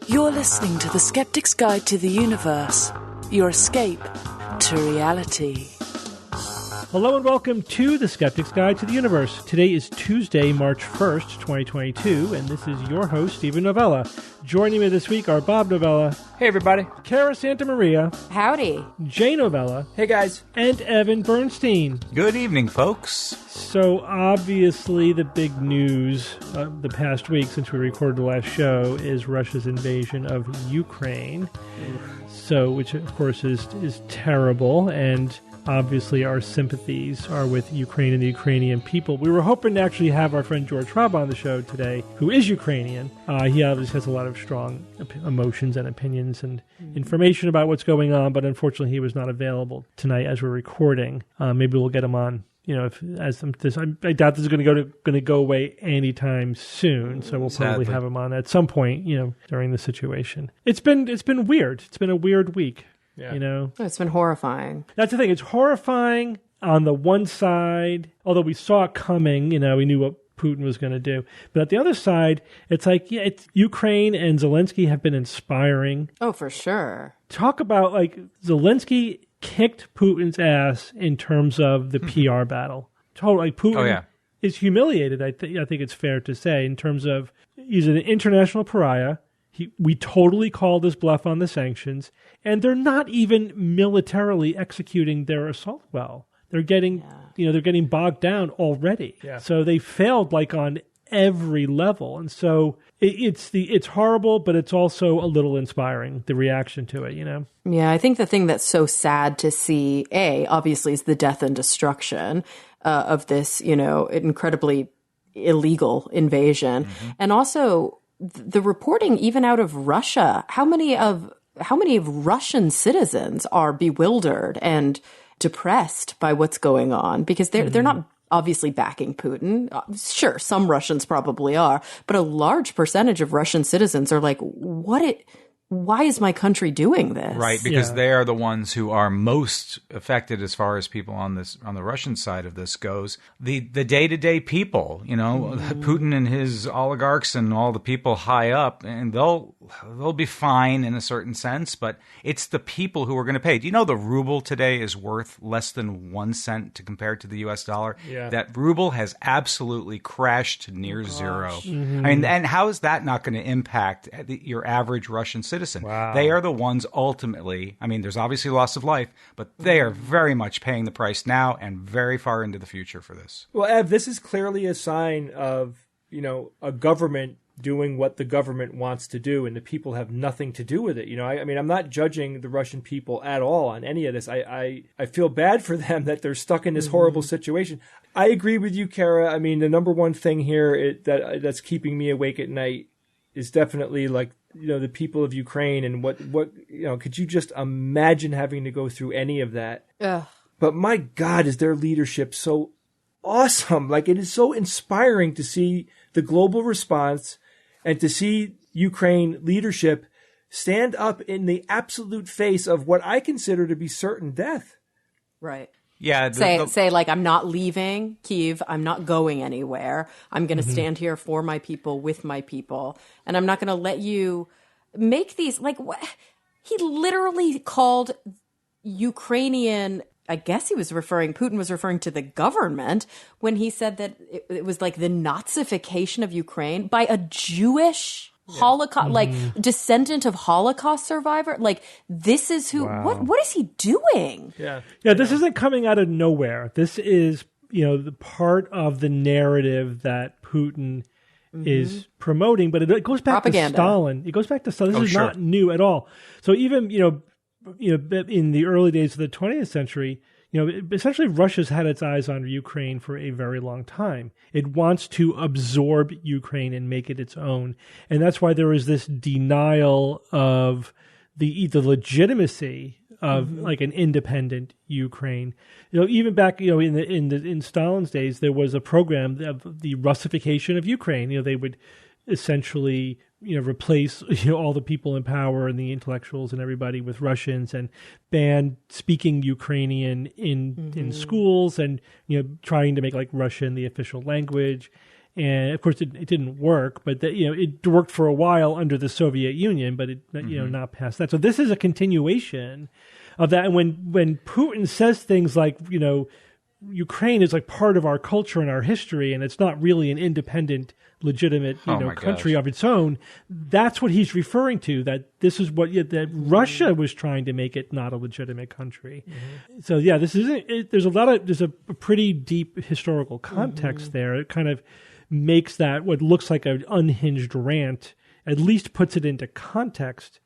You're listening to the Skeptic's Guide to the Universe, your escape to reality. Hello and welcome to the Skeptic's Guide to the Universe. Today is Tuesday, March 1st, 2022, and this is your host, Stephen Novella. Joining me this week are Bob Novella. Hey, everybody. Cara Santa Maria. Howdy. Jay Novella. Hey, guys. And Evan Bernstein. Good evening, folks. So, obviously, the big news the past week since we recorded the last show is Russia's invasion of Ukraine. So, which, of course, is terrible, and obviously, our sympathies are with Ukraine and the Ukrainian people. We were hoping to actually have our friend George Traub on the show today, who is Ukrainian. He obviously has a lot of strong emotions and opinions and information about what's going on, but unfortunately, he was not available tonight as we're recording. Maybe we'll get him on. You know, I doubt this is going to go away anytime soon. So we'll probably have him on at some point. You know, during the situation. It's been weird. It's been a weird week. Yeah. You know, it's been horrifying. That's the thing. It's horrifying on the one side, although we saw it coming. You know, we knew what Putin was going to do. But at the other side, it's like, yeah, Ukraine and Zelensky have been inspiring. Oh, for sure. Talk about, like, Zelensky kicked Putin's ass in terms of the PR battle. Totally, like, Putin is humiliated. I think it's fair to say, in terms of he's an international pariah. We totally called his bluff on the sanctions, and they're not even militarily executing their assault well. They're getting, they're getting bogged down already. Yeah. So they failed like on every level, and so it's horrible, but it's also a little inspiring, the reaction to it. You know. Yeah, I think the thing that's so sad to see, obviously, is the death and destruction of this, incredibly illegal invasion, and also the reporting even out of Russia. How many of Russian citizens are bewildered and depressed by what's going on, because they're not obviously backing Putin. Sure, some Russians probably are, but a large percentage of Russian citizens are like, why is my country doing this? Right, because they are the ones who are most affected as far as people on the Russian side of this goes. The day-to-day people, Putin and his oligarchs and all the people high up, and they'll be fine in a certain sense, but it's the people who are going to pay. Do you know the ruble today is worth less than 1 cent to compare to the US dollar? Yeah. That ruble has absolutely crashed to near zero. Mm-hmm. I mean, and how is that not going to impact your average Russian citizen? Wow. They are the ones ultimately, I mean, there's obviously loss of life, but they are very much paying the price now and very far into the future for this. Well, Ev, this is clearly a sign of, a government doing what the government wants to do, and the people have nothing to do with it. I mean, I'm not judging the Russian people at all on any of this. I feel bad for them that they're stuck in this horrible situation. I agree with you, Cara. I mean, the number one thing here that's keeping me awake at night is definitely like, the people of Ukraine, and what could you just imagine having to go through any of that? Ugh. But my God, is their leadership so awesome. Like, it is so inspiring to see the global response and to see Ukraine leadership stand up in the absolute face of what I consider to be certain death. Right. Yeah. Say like, I'm not leaving Kiev. I'm not going anywhere. I'm going to stand here for my people, with my people. And I'm not going to let you make these, like, what? He literally called Ukrainian, I guess Putin was referring to the government when he said that it was like the Nazification of Ukraine by a Jewish Holocaust, like descendant of Holocaust survivor. Like, this is who, what is he doing? Yeah. This isn't coming out of nowhere. This is, the part of the narrative that Putin is promoting, but it goes back to Stalin. It goes back to Stalin. This is not new at all. So even, in the early days of the 20th century, essentially Russia's had its eyes on Ukraine for a very long time. It wants to absorb Ukraine and make it its own. And that's why there is this denial of the legitimacy of like an independent Ukraine. Even back, in Stalin's days, there was a program of the Russification of Ukraine. They would essentially replace all the people in power and the intellectuals and everybody with Russians, and ban speaking Ukrainian in schools, and trying to make like Russian the official language. And of course, it didn't work, but it worked for a while under the Soviet Union, but it not past that. So this is a continuation of that. And when Putin says things like, Ukraine is like part of our culture and our history, and it's not really an independent, legitimate, country of its own. That's what he's referring to. That this is what that Russia was trying to make it not a legitimate country. Mm-hmm. So yeah, this is there's a pretty deep historical context there. It kind of makes that what looks like an unhinged rant, at least puts it into context.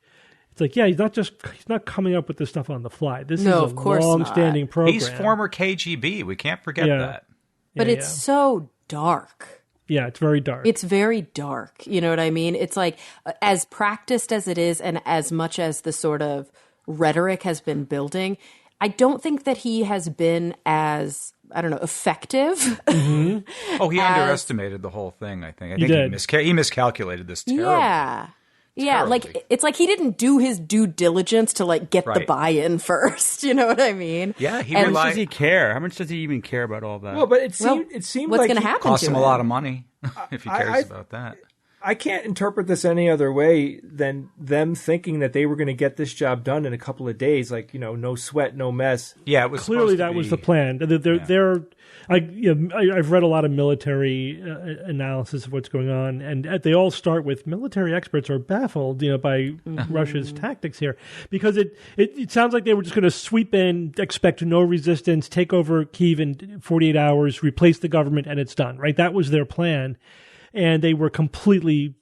It's like, yeah, he's not coming up with this stuff on the fly. This is a long-standing program. He's former KGB. We can't forget that. But it's so dark. Yeah, it's very dark. It's very dark. You know what I mean? It's like, as practiced as it is and as much as the sort of rhetoric has been building, I don't think that he has been as, effective. Mm-hmm. He underestimated the whole thing, I think. He miscalculated this terribly. Yeah. Yeah, like it's like he didn't do his due diligence to get the buy-in first. You know what I mean? Yeah, how much does he care? How much does he even care about all that? Well, but it seemed what's like going to happen? Costs him a lot of money if he cares about that. I can't interpret this any other way than them thinking that they were going to get this job done in a couple of days, no sweat, no mess. Yeah, it was clearly that was the plan. I've read a lot of military analysis of what's going on, and they all start with military experts are baffled, by Russia's tactics here, because it sounds like they were just going to sweep in, expect no resistance, take over Kiev in 48 hours, replace the government, and it's done. Right, that was their plan. And they were completely,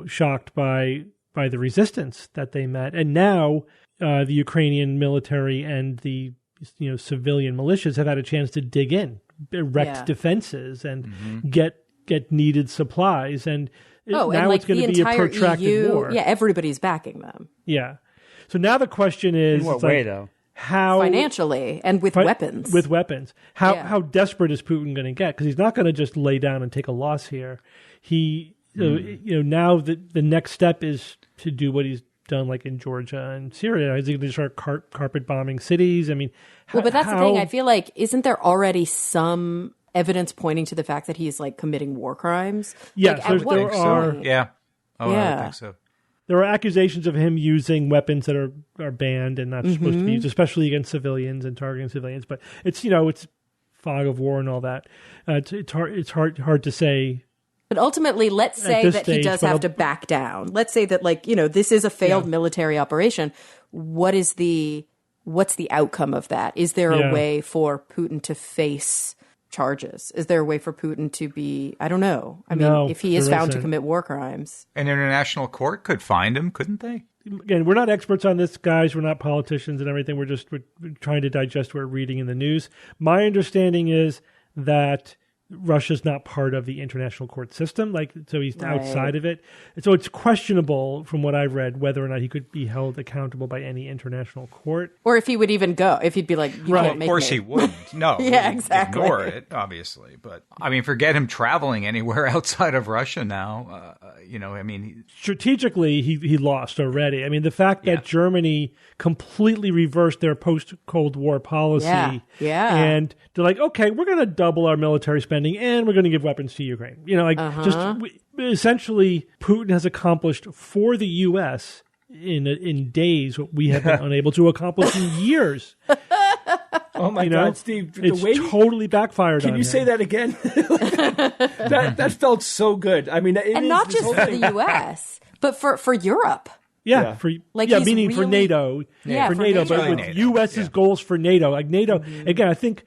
shocked by the resistance that they met. And now the Ukrainian military and the civilian militias have had a chance to dig in, erect defenses, and get needed supplies. And now it's going to be a protracted war. Yeah, everybody's backing them. Yeah. So now the question is, in what way though? How financially and with weapons? With weapons, how desperate is Putin going to get? Because he's not going to just lay down and take a loss here. He, now the next step is to do what he's done, like in Georgia and Syria. Is he going to start carpet bombing cities? I mean, but that's the thing. I feel like isn't there already some evidence pointing to the fact that he's committing war crimes? Yes, there are. Yeah. I would think so. There are accusations of him using weapons that are banned and not supposed to be used, especially against civilians and targeting civilians. But it's it's fog of war and all that. It's hard to say. But ultimately, let's say that he does have to back down. Let's say that this is a failed military operation. What's the outcome of that? Is there a way for Putin to face charges? Is there a way for Putin to be, I don't know. I mean, if he is found to commit war crimes. An international court could find him, couldn't they? Again, we're not experts on this, guys. We're not politicians and everything. We're trying to digest what we're reading in the news. My understanding is that Russia's not part of the international court system, so he's outside of it. So it's questionable, from what I've read, whether or not he could be held accountable by any international court, or if he would even go. If he'd be like, you can't make of course me. He wouldn't. No, yeah, exactly. Ignore it, obviously. But I mean, forget him traveling anywhere outside of Russia now. Strategically, he lost already. I mean, the fact that Germany completely reversed their post-Cold War policy, and they're like, okay, we're going to double our military spending and we're going to give weapons to Ukraine. Essentially, Putin has accomplished for the U.S. in days what we have been unable to accomplish in years. Oh my God, Steve! It's totally backfired. Can you say that again? that felt so good. I mean, and not just for the U.S., but for Europe. Yeah, meaning for NATO. Yeah, for NATO, but with U.S.'s goals for NATO. Like NATO, again, I think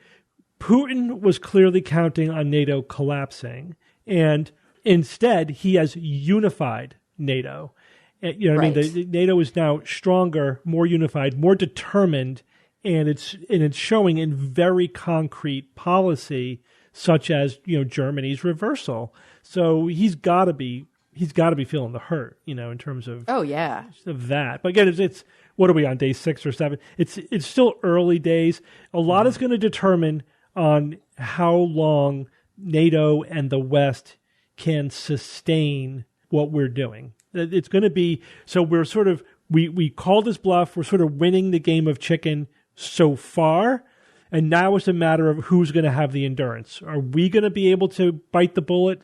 Putin was clearly counting on NATO collapsing, and instead he has unified NATO. You know what I mean? NATO is now stronger, more unified, more determined, and it's showing in very concrete policy, such as Germany's reversal. So he's got to be feeling the hurt, in terms of of that. But again, it's what are we on, day 6 or 7? It's still early days. A lot is going to determine on how long NATO and the West can sustain what we're doing. It's going to be, so we're sort of, we call this bluff, we're sort of winning the game of chicken so far, and now it's a matter of who's going to have the endurance. Are we going to be able to bite the bullet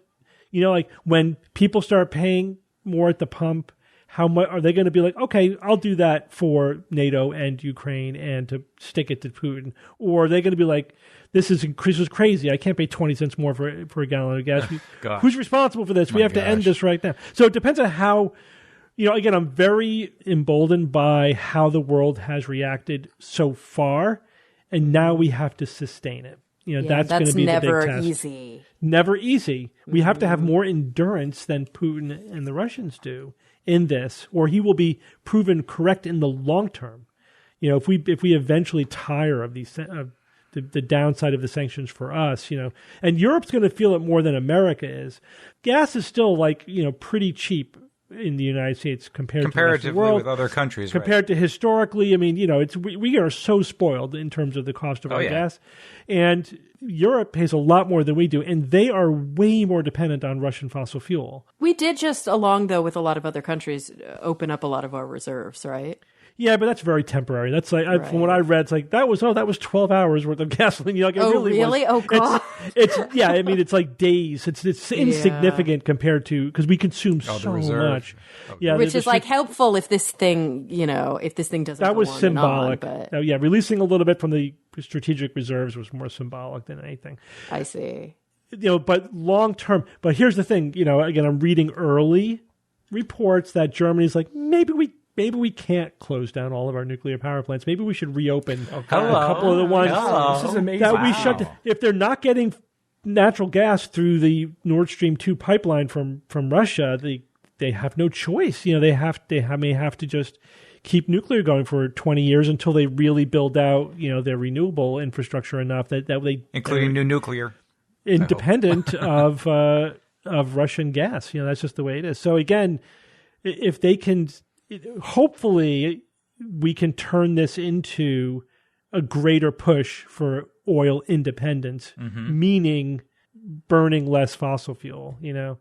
You know, like when people start paying more at the pump, how much are they going to be like, okay, I'll do that for NATO and Ukraine and to stick it to Putin? Or are they going to be like, this is crazy. I can't pay 20 cents more for a gallon of gas. Who's responsible for this? We have to end this right now. So it depends on how, you know, again, I'm very emboldened by how the world has reacted so far. And now we have to sustain it. You know, that's going to be the big test. Never easy. Never easy. We have to have more endurance than Putin and the Russians do in this, or he will be proven correct in the long term. You know, if we eventually tire of these the downside of the sanctions for us, you know, and Europe's going to feel it more than America is. Gas is still like, you know, pretty cheap in the United States compared to the world, with other countries, compared to historically. I mean, you know, we are so spoiled in terms of the cost of our gas, and Europe pays a lot more than we do, and they are way more dependent on Russian fossil fuel. We did just, along though with a lot of other countries, open up a lot of our reserves, right? Yeah, but that's very temporary. That's like from what I read, it's like that was 12 hours worth of gasoline. You know, like, it really? Oh, God. It's yeah. I mean, it's like days. It's insignificant compared to, because we consume so much. Yeah, which is like helpful if this thing, you know, if this thing doesn't. That was symbolic. But releasing a little bit from the strategic reserves was more symbolic than anything. I see. You know, but long term. But here's the thing. You know, again, I'm reading early reports that Germany's like, maybe we can't close down all of our nuclear power plants. Maybe we should reopen a couple of the ones This is amazing. that we shut down. If they're not getting natural gas through the Nord Stream 2 pipeline from Russia, they have no choice. You know, they may have to just keep nuclear going for 20 years until they really build out, you know, their renewable infrastructure enough that they including new nuclear, independent of Russian gas. You know, that's just the way it is. So again, if they can. Hopefully, we can turn this into a greater push for oil independence, meaning burning less fossil fuel. You know,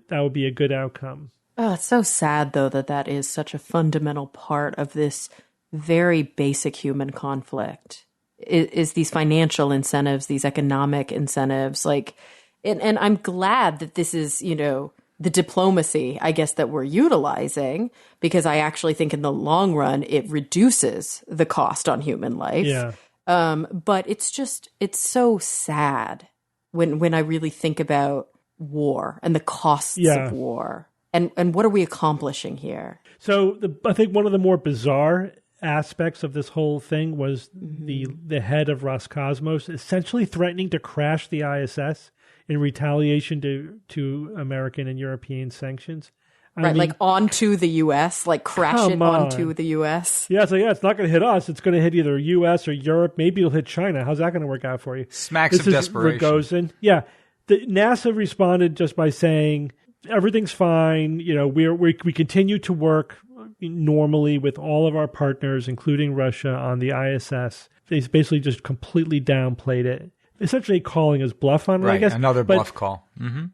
that would be a good outcome. Oh, it's so sad, though, that is such a fundamental part of this very basic human conflict. Is these financial incentives, these economic incentives, like, and I'm glad that this is, you know, the diplomacy, I guess, that we're utilizing, because I actually think in the long run, it reduces the cost on human life. Yeah. But it's so sad when I really think about war and the costs of war and what are we accomplishing here? So I think one of the more bizarre aspects of this whole thing was the head of Roscosmos essentially threatening to crash the ISS in retaliation to American and European sanctions. I mean, like onto the U.S., like crash it onto the U.S. Yeah, so it's not going to hit us. It's going to hit either U.S. or Europe. Maybe it'll hit China. How's that going to work out for you? Smacks of desperation. Rogozin. Yeah, NASA responded just by saying everything's fine. You know, we continue to work normally with all of our partners, including Russia, on the ISS. They basically just completely downplayed it. Essentially calling us bluff on it, I guess. Another bluff call. Mm-hmm.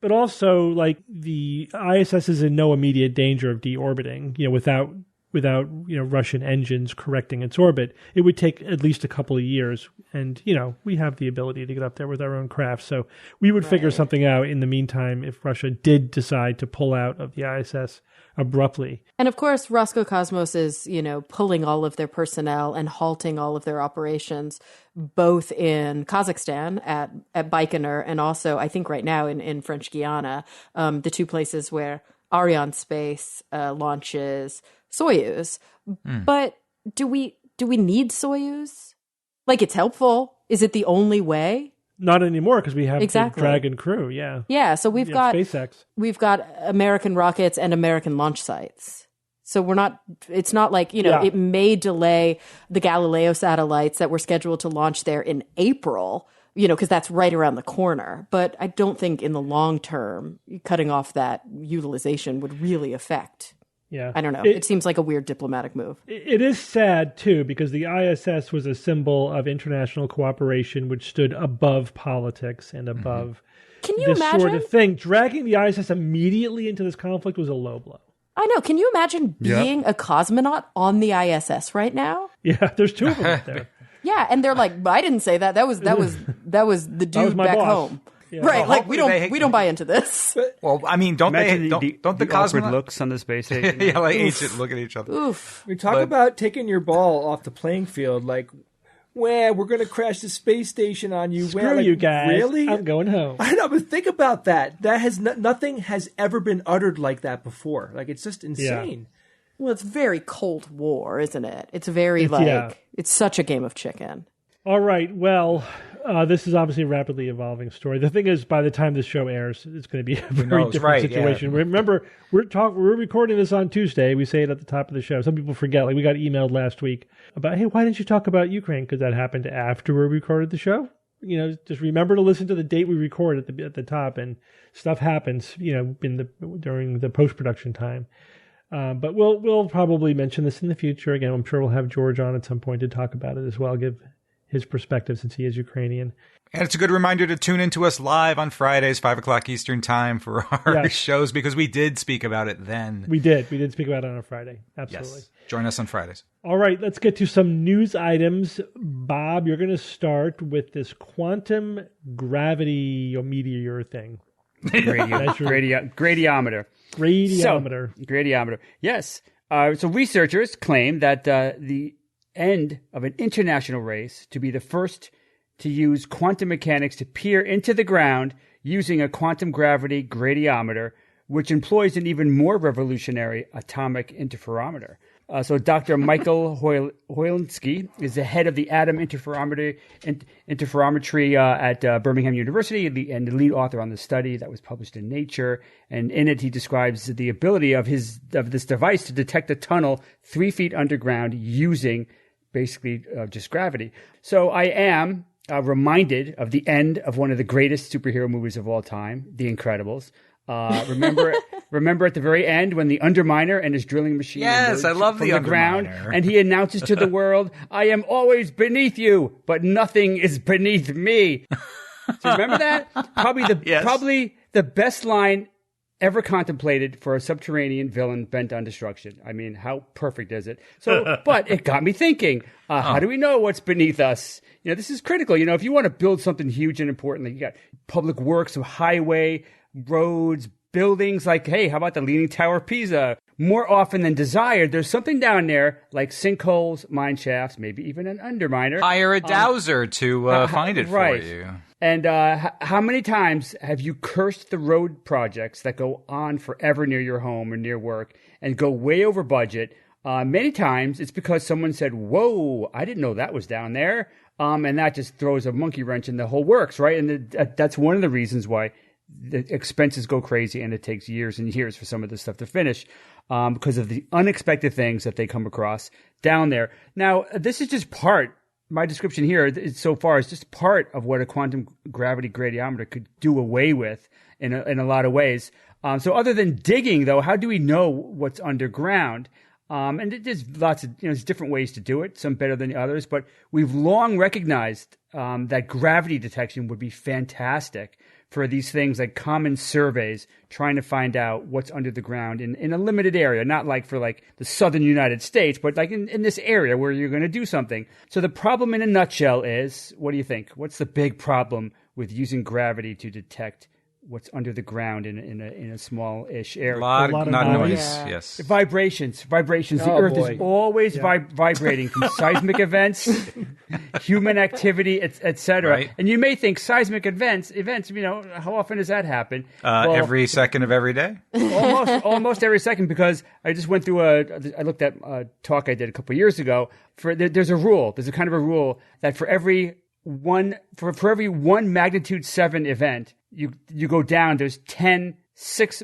But also, like, the ISS is in no immediate danger of deorbiting, you know, without you know, Russian engines correcting its orbit. It would take at least a couple of years. And, you know, we have the ability to get up there with our own craft. So we would figure something out in the meantime if Russia did decide to pull out of the ISS abruptly. And of course, Roscosmos is, you know, pulling all of their personnel and halting all of their operations, both in Kazakhstan at Baikonur and also, I think right now in French Guiana, the two places where Arianespace launches Soyuz. But do we need Soyuz? Like, it's helpful. Is it the only way? Not anymore, because we have the Dragon crew. Yeah. So we've got SpaceX. We've got American rockets and American launch sites. So it's not like, you know, it may delay the Galileo satellites that were scheduled to launch there in April, you know, because that's right around the corner. But I don't think in the long term, cutting off that utilization would really affect. Yeah. I don't know. It seems like a weird diplomatic move. It is sad, too, because the ISS was a symbol of international cooperation, which stood above politics and above this sort of thing. Dragging the ISS immediately into this conflict was a low blow. I know. Can you imagine being a cosmonaut on the ISS right now? Yeah, there's two of them up there. Yeah, and they're like, I didn't say that. That was the dude back home. Yeah. Right, Well, like we don't buy into this. Well, I mean, don't Imagine the awkward cosmonauts looks on the space station? yeah, like ancient look at each other. Oof. We talk about taking your ball off the playing field, like, well, we're going to crash the space station on you. Screw well, like, you guys. Really? I'm going home. I know, but think about that. That has nothing has ever been uttered like that before. Like, it's just insane. Well, it's very Cold War, isn't it? It's very it's such a game of chicken. All right. Well, this is obviously a rapidly evolving story. The thing is, by the time this show airs, it's going to be a very different situation. Yeah. Remember, we're recording this on Tuesday. We say it at the top of the show. Some people forget. Like, we got emailed last week about, hey, why didn't you talk about Ukraine? Because that happened after we recorded the show. You know, just remember to listen to the date we record at the top, and stuff happens. You know, during the post production time. But we'll probably mention this in the future. Again, I'm sure we'll have George on at some point to talk about it as well. Give his perspective since he is Ukrainian. And it's a good reminder to tune into us live on Fridays, 5 o'clock Eastern time for our shows, because we did speak about it then. We did speak about it on a Friday. Absolutely. Yes. Join us on Fridays. All right, let's get to some news items. Bob, you're going to start with this quantum gravity meteor thing. Gradiometer. Gradiometer. Yes. So researchers claim that the end of an international race to be the first to use quantum mechanics to peer into the ground using a quantum gravity gradiometer, which employs an even more revolutionary atomic interferometer. So Dr. Michael Hoylinski is the head of the atom interferometry at Birmingham University and the lead author on the study that was published in Nature. And in it, he describes the ability of this device to detect a tunnel 3 feet underground using basically just gravity. So I am reminded of the end of one of the greatest superhero movies of all time, The Incredibles. Remember at the very end when the Underminer and his drilling machine emerged I love from the ground, and he announces to the world, "I am always beneath you, but nothing is beneath me." Do you remember that? Probably the best line ever contemplated for a subterranean villain bent on destruction. I mean, how perfect is it? So, but it got me thinking, how do we know what's beneath us? You know, this is critical. You know, if you want to build something huge and important, like you got public works, a highway, roads, buildings, like, hey, how about the Leaning Tower of Pisa? More often than desired, there's something down there like sinkholes, mine shafts, maybe even an underminer. Hire a dowser to find it for you. And how many times have you cursed the road projects that go on forever near your home or near work and go way over budget? Many times it's because someone said, whoa, I didn't know that was down there. And that just throws a monkey wrench in the whole works, right? And that's one of the reasons why the expenses go crazy and it takes years and years for some of this stuff to finish because of the unexpected things that they come across down there. Now, this is just part. My description here so far is just part of what a quantum gravity gradiometer could do away with in a lot of ways. So other than digging, though, how do we know what's underground? And there's lots of, there's different ways to do it, some better than others, but we've long recognized that gravity detection would be fantastic for these things like common surveys, trying to find out what's under the ground in a limited area, not like for like the southern United States, but like in this area where you're going to do something. So the problem in a nutshell is, what do you think? What's the big problem with using gravity to detect what's under the ground in a small-ish area? A lot of noise. Yes. Vibrations. The Earth is always vibrating from seismic events, human activity, etc. Right. And you may think seismic events, how often does that happen? Every second of every day? Almost every second, because I just went through I looked at a talk I did a couple of years ago. There's a rule. There's a kind of a rule that for every one magnitude 7 event, you go down, there's 10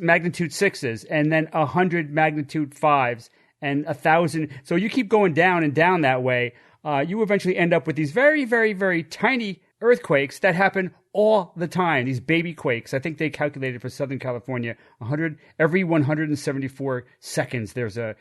magnitude 6s, and then 100 magnitude 5s, and 1,000. So you keep going down and down that way. You eventually end up with these very, very, very tiny earthquakes that happen all the time. These baby quakes. I think they calculated for Southern California, every 174 seconds there's a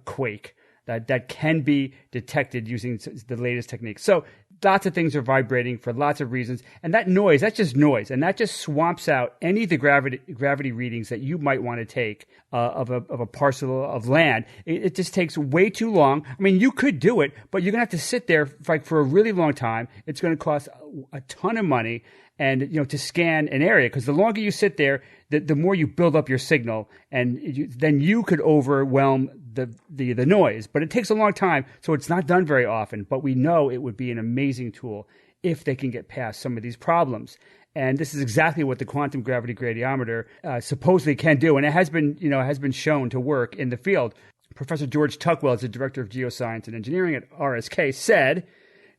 quake that can be detected using the latest techniques. So lots of things are vibrating for lots of reasons. And that noise, that's just noise. And that just swamps out any of the gravity readings that you might want to take of a parcel of land. It just takes way too long. I mean, you could do it, but you're going to have to sit there for a really long time. It's going to cost a ton of money. And, to scan an area, because the longer you sit there, the more you build up your signal, and then you could overwhelm the noise. But it takes a long time, so it's not done very often. But we know it would be an amazing tool if they can get past some of these problems. And this is exactly what the quantum gravity gradiometer supposedly can do, and it has been shown to work in the field. Professor George Tuckwell is the director of geoscience and engineering at RSK, said,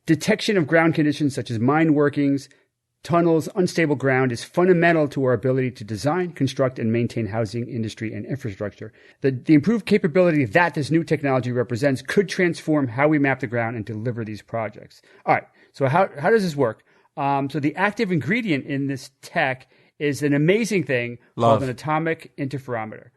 "Detection of ground conditions such as mine workings, tunnels, unstable ground is fundamental to our ability to design, construct, and maintain housing, industry, and infrastructure. The improved capability that this new technology represents could transform how we map the ground and deliver these projects." All right, so how does this work? So the active ingredient in this tech is an amazing thing called an atomic interferometer.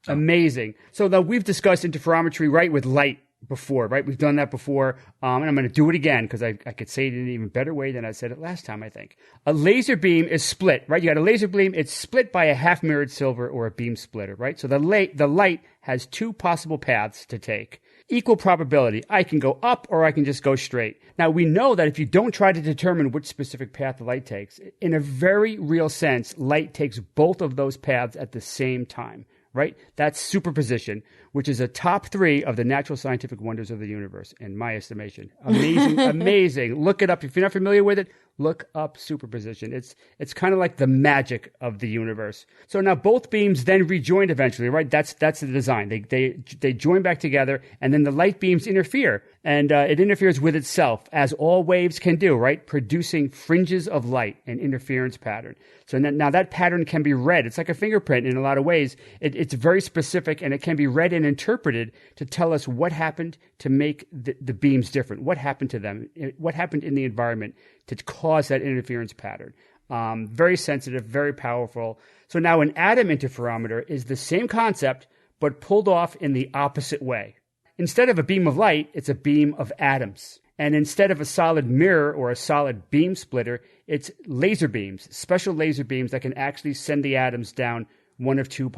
Oh. Amazing. So now we've discussed interferometry, right, with light before, right? We've done that before, and I'm going to do it again because I could say it in an even better way than I said it last time, I think. A laser beam is split, right? You got a laser beam, it's split by a half-mirrored silver or a beam splitter, right? So the light has two possible paths to take. Equal probability. I can go up or I can just go straight. Now, we know that if you don't try to determine which specific path the light takes, in a very real sense, light takes both of those paths at the same time. Right? That's superposition, which is a top 3 of the natural scientific wonders of the universe, in my estimation. Amazing, amazing. Look it up. If you're not familiar with it, look up superposition. It's kind of like the magic of the universe. So now both beams then rejoin eventually, right? That's the design. They join back together, and then the light beams interfere, and it interferes with itself, as all waves can do, right? Producing fringes of light, an interference pattern. So now that pattern can be read. It's like a fingerprint in a lot of ways. It's very specific, and it can be read and interpreted to tell us what happened to make the beams different. What happened to them? What happened in the environment to cause that interference pattern? Very sensitive, very powerful. So now an atom interferometer is the same concept, but pulled off in the opposite way. Instead of a beam of light, it's a beam of atoms. And instead of a solid mirror or a solid beam splitter, it's laser beams, special laser beams that can actually send the atoms down one of two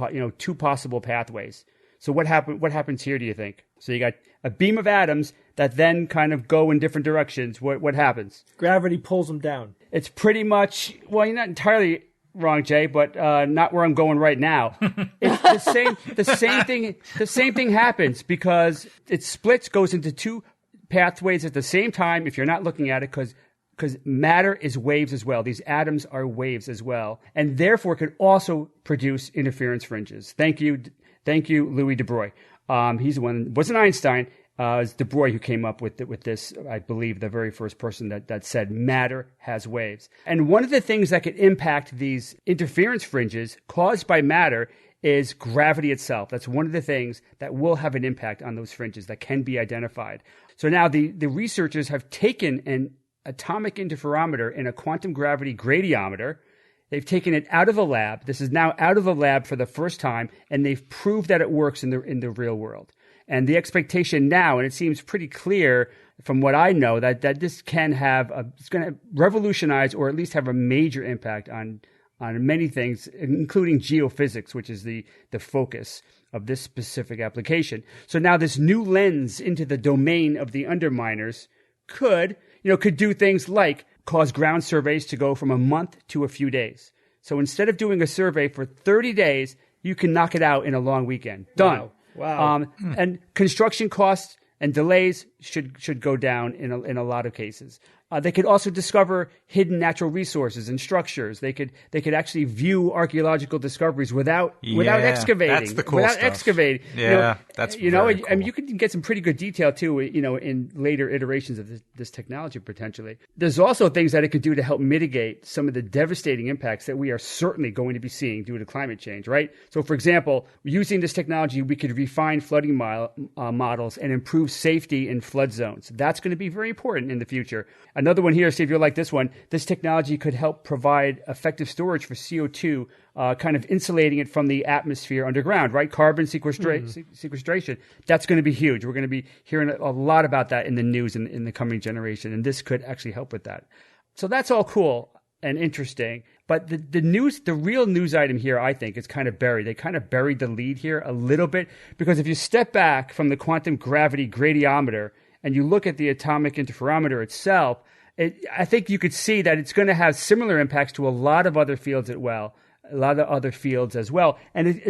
possible pathways. So what happens here, do you think? So you got a beam of atoms that then kind of go in different directions. What happens? Gravity pulls them down. It's pretty much, well, you're not entirely wrong, Jay, but not where I'm going right now. It's the same thing happens because it splits, goes into two pathways at the same time if you're not looking at it, because matter is waves as well. These atoms are waves as well, and therefore could also produce interference fringes. Thank you, Louis de Broglie. He's the one. It wasn't Einstein. It's de Broglie who came up with this. I believe the very first person that said matter has waves. And one of the things that could impact these interference fringes caused by matter is gravity itself. That's one of the things that will have an impact on those fringes that can be identified. So now the researchers have taken an atomic interferometer in a quantum gravity gradiometer. They've taken it out of a lab. This is now out of a lab for the first time, and they've proved that it works in the real world. And the expectation now, and it seems pretty clear from what I know, that this can it's going to revolutionize or at least have a major impact on many things, including geophysics, which is the focus of this specific application. So now this new lens into the domain of the underminers could do things like cause ground surveys to go from a month to a few days. So instead of doing a survey for 30 days, you can knock it out in a long weekend. Done. Wow. And construction costs and delays should go down in a lot of cases. They could also discover hidden natural resources and structures. They could actually view archaeological discoveries without excavating. That's the cool stuff. Excavating. Yeah, that's very cool. I mean, you can get some pretty good detail too. In later iterations of this technology potentially. There's also things that it could do to help mitigate some of the devastating impacts that we are certainly going to be seeing due to climate change. Right. So, for example, using this technology, we could refine flooding models and improve safety in flood zones. That's going to be very important in the future. Another one here, see if you'll like this one. This technology could help provide effective storage for CO2 kind of insulating it from the atmosphere underground, right? Carbon sequestration. That's going to be huge. We're going to be hearing a lot about that in the news in the coming generation, and this could actually help with that. So that's all cool and interesting. But the real news item here, I think, is kind of buried. They kind of buried the lead here a little bit, because if you step back from the quantum gravity gradiometer and you look at the atomic interferometer itself, I think you could see that it's going to have similar impacts to a lot of other fields as well. And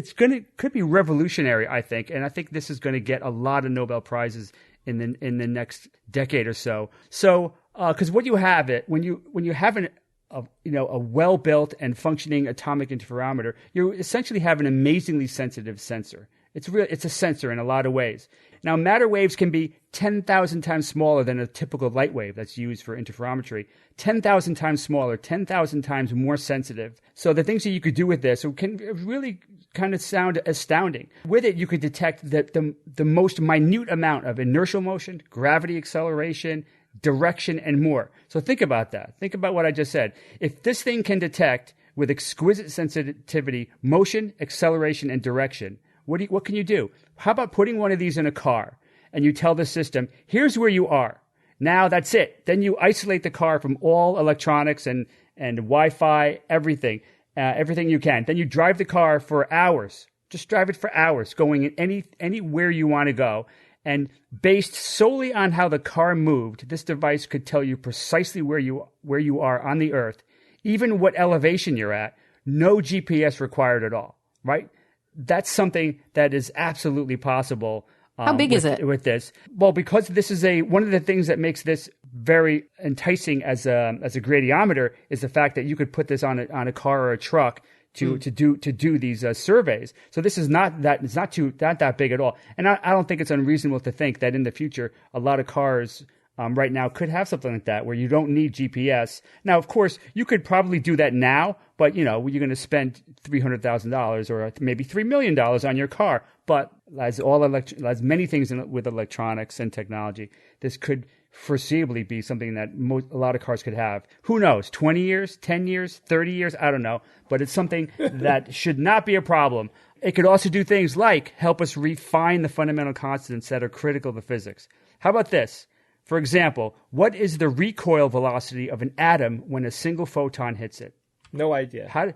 could be revolutionary, I think. And I think this is going to get a lot of Nobel Prizes in the next decade or so. So, because what you have when you have a well-built and functioning atomic interferometer, you essentially have an amazingly sensitive sensor. It's a sensor in a lot of ways. Now, matter waves can be 10,000 times smaller than a typical light wave that's used for interferometry. 10,000 times smaller, 10,000 times more sensitive. So the things that you could do with this can really kind of sound astounding. With it, you could detect the most minute amount of inertial motion, gravity acceleration, direction, and more. So think about that. Think about what I just said. If this thing can detect with exquisite sensitivity motion, acceleration, and direction, what can you do? How about putting one of these in a car and you tell the system, here's where you are. Now that's it. Then you isolate the car from all electronics and Wi-Fi, everything you can. Then you drive the car for hours. Just drive it for hours, going in anywhere you want to go. And based solely on how the car moved, this device could tell you precisely where you are on the Earth, even what elevation you're at. No GPS required at all, right? That's something that is absolutely possible. How big is it with this? Well, because this is one of the things that makes this very enticing as a gradiometer is the fact that you could put this on a car or a truck to do these surveys. So this is not that big at all. And I don't think it's unreasonable to think that in the future a lot of cars right now could have something like that where you don't need GPS. Now, of course, you could probably do that now, but you're going to spend $300,000 or maybe $3 million on your car. But as many things with electronics and technology, this could foreseeably be something that a lot of cars could have. Who knows? 20 years, 10 years, 30 years? I don't know. But it's something that should not be a problem. It could also do things like help us refine the fundamental constants that are critical to physics. How about this? For example, what is the recoil velocity of an atom when a single photon hits it? No idea.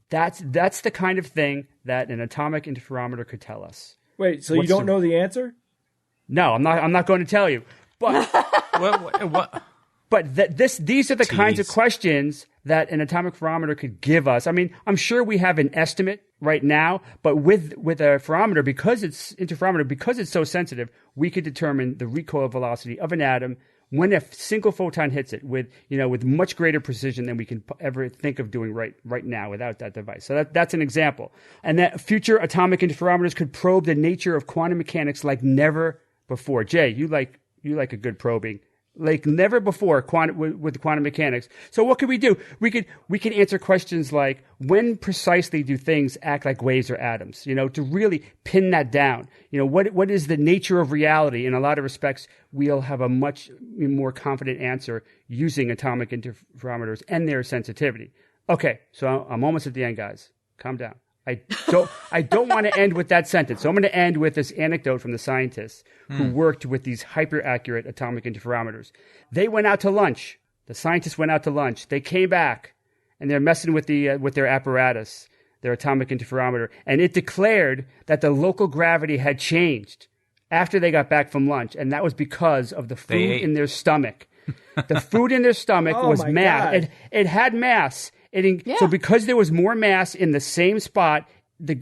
That's the kind of thing that an atomic interferometer could tell us. Wait, so you don't know the answer? No, I'm not going to tell you. But what? But these are the kinds of questions that an atomic interferometer could give us. I mean, I'm sure we have an estimate right now, but with a interferometer, because it's so sensitive, we could determine the recoil velocity of an atom when a single photon hits it with much greater precision than we can ever think of doing right now without that device. So that's an example. And that future atomic interferometers could probe the nature of quantum mechanics like never before. Jay, you like a good probing. Like never before with quantum mechanics. So what could we do? We could answer questions like, when precisely do things act like waves or atoms? To really pin that down. What is the nature of reality? In a lot of respects, we'll have a much more confident answer using atomic interferometers and their sensitivity. Okay, so I'm almost at the end, guys. Calm down. I don't want to end with that sentence. So I'm going to end with this anecdote from the scientists who worked with these hyper-accurate atomic interferometers. They went out to lunch. The scientists went out to lunch. They came back, and they're messing with their apparatus, their atomic interferometer, and it declared that the local gravity had changed after they got back from lunch, and that was because of the food in their stomach. The food in their stomach was mass. It had mass. So because there was more mass in the same spot, the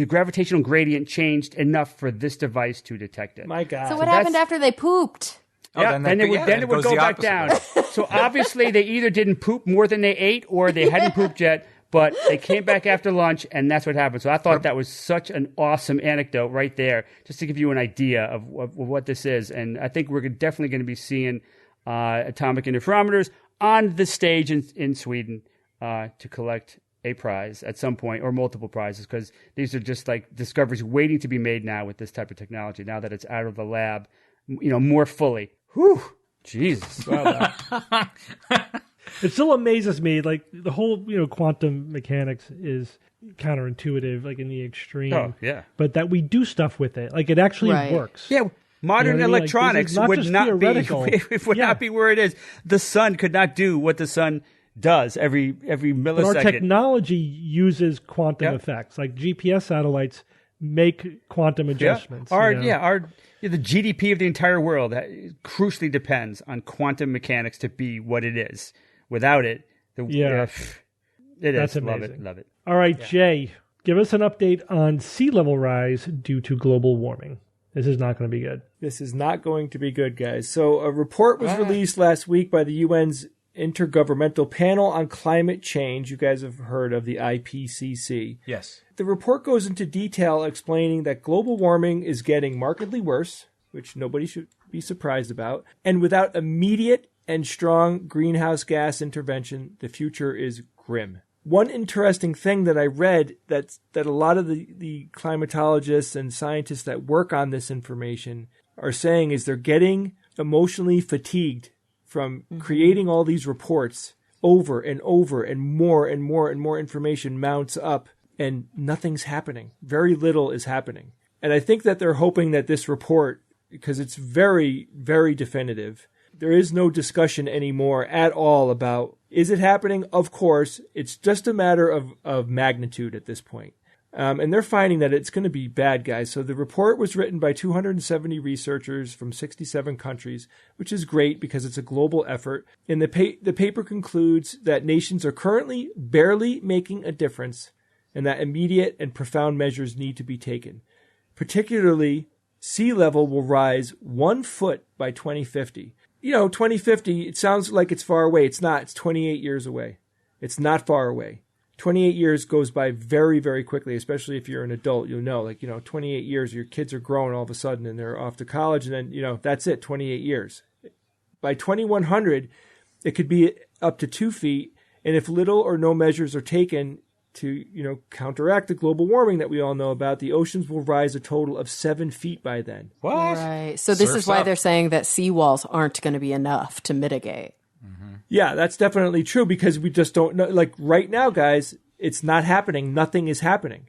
gravitational gradient changed enough for this device to detect it. My God. So what happened after they pooped? Yeah, then it would go back down. So obviously they either didn't poop more than they ate or they hadn't pooped yet, but they came back after lunch and that's what happened. So I thought that was such an awesome anecdote right there, just to give you an idea of what this is. And I think we're definitely going to be seeing atomic interferometers on the stage in Sweden to collect a prize at some point, or multiple prizes, because these are just like discoveries waiting to be made now with this type of technology, now that it's out of the lab, more fully. Whew, Jesus. It still amazes me, like the whole, quantum mechanics is counterintuitive, like in the extreme. Oh, yeah. But that we do stuff with it, like it actually works. Yeah. Modern electronics would not be where it is. The sun could not do what the sun does every millisecond. But our technology uses quantum effects, like GPS satellites make quantum adjustments. The GDP of the entire world crucially depends on quantum mechanics to be what it is. Without it, That's amazing. Love it. All right, Jay, give us an update on sea level rise due to global warming. This is not going to be good. This is not going to be good, guys. So a report was released last week by the UN's Intergovernmental Panel on Climate Change. You guys have heard of the IPCC. Yes. The report goes into detail explaining that global warming is getting markedly worse, which nobody should be surprised about. And without immediate and strong greenhouse gas intervention, the future is grim. One interesting thing that I read that a lot of the climatologists and scientists that work on this information are saying is they're getting emotionally fatigued from creating all these reports over and over, and more and more and more information mounts up, and nothing's happening. Very little is happening. And I think that they're hoping that this report, because it's very, very definitive, there is no discussion anymore at all about, is it happening? Of course. It's just a matter of magnitude at this point. And they're finding that it's going to be bad, guys. So the report was written by 270 researchers from 67 countries, which is great because it's a global effort. And the paper concludes that nations are currently barely making a difference and that immediate and profound measures need to be taken. Particularly, sea level will rise 1 foot by 2050. 2050, it sounds like it's far away. It's not. It's 28 years away. It's not far away. 28 years goes by very, very quickly, especially if you're an adult. You'll know, 28 years, your kids are grown all of a sudden and they're off to college, and then, that's it, 28 years. By 2100, it could be up to 2 feet, and if little or no measures are taken to, counteract the global warming that we all know about, the oceans will rise a total of 7 feet by then. What? Right. So this is why they're saying that seawalls aren't going to be enough to mitigate. Yeah, that's definitely true because we just don't know. Like right now, guys, it's not happening. Nothing is happening.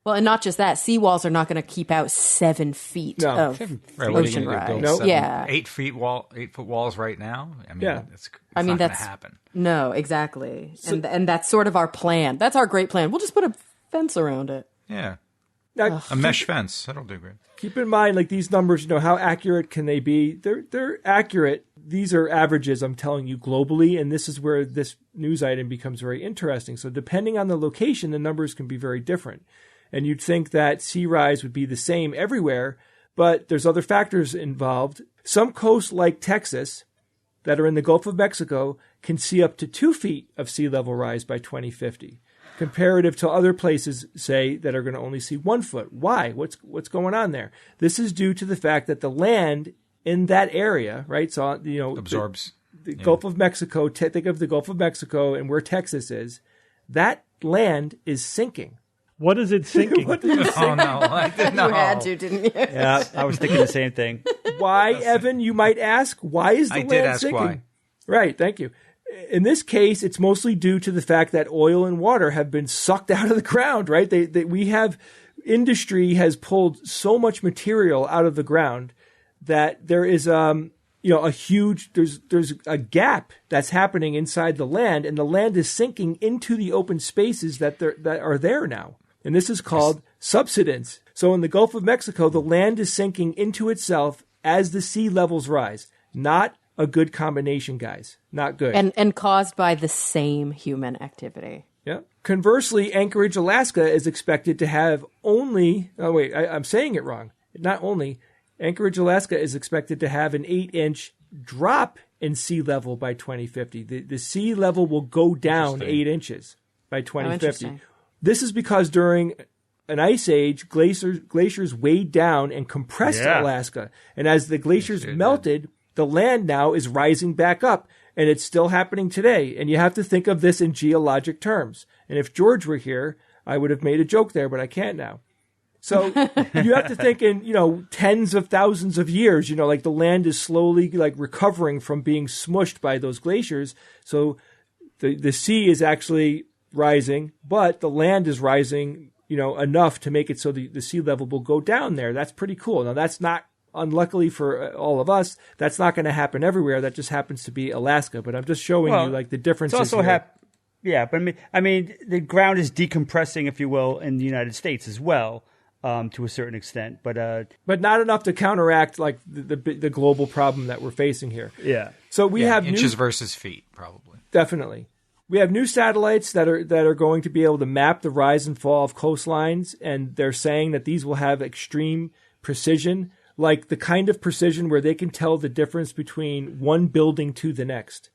Well, and not just that, seawalls are not going to keep out 7 feet of ocean rise. 8 foot walls right now. I mean, it's not going to happen. No, exactly. So, and that's sort of our plan. That's our great plan. We'll just put a fence around it. Yeah. A mesh fence. That'll do great. Keep in mind, like these numbers, how accurate can they be? They're accurate. These are averages, I'm telling you, globally, and this is where this news item becomes very interesting. So depending on the location, the numbers can be very different. And you'd think that sea rise would be the same everywhere, but there's other factors involved. Some coasts like Texas that are in the Gulf of Mexico can see up to 2 feet of sea level rise by 2050. Comparative to other places, say, that are going to only see 1 foot. Why? What's going on there? This is due to the fact that the land in that area, right? So, absorbs the Gulf of Mexico. Think of the Gulf of Mexico and where Texas is. That land is sinking. What is it sinking? Oh, no. I didn't know. You had to, didn't you? Yeah, I was thinking the same thing. Why, Evan, you might ask? Why is the land sinking? Why. Right, thank you. In this case, it's mostly due to the fact that oil and water have been sucked out of the ground, right? Industry has pulled so much material out of the ground that there is a huge there's a gap that's happening inside the land, and the land is sinking into the open spaces that are there now. And this is called subsidence. So in the Gulf of Mexico, the land is sinking into itself as the sea levels rise. Not a good combination, guys. Not good. And caused by the same human activity. Yeah. Conversely, Anchorage, Alaska is expected to have only... Oh, wait, I'm saying it wrong. Not only. Anchorage, Alaska is expected to have an 8-inch drop in sea level by 2050. The sea level will go down 8 inches by 2050. This is because during an ice age, glaciers weighed down and compressed Alaska. And as the glaciers melted, the land now is rising back up. And it's still happening today. And you have to think of this in geologic terms. And if George were here, I would have made a joke there, but I can't now. So you have to think in, tens of thousands of years, like the land is slowly recovering from being smushed by those glaciers. So The sea is actually rising, but the land is rising, enough to make it so the sea level will go down there. That's pretty cool. Now, that's not, unluckily for all of us, that's not going to happen everywhere. That just happens to be Alaska. But I'm just showing you like the differences. It's also yeah, but I mean, the ground is decompressing, if you will, in the United States as well, to a certain extent. But not enough to counteract like the global problem that we're facing here. Yeah. So we have inches versus feet, probably. Definitely. We have new satellites that are going to be able to map the rise and fall of coastlines, and they're saying that these will have extreme precision, like the kind of precision where they can tell the difference between one building to the next.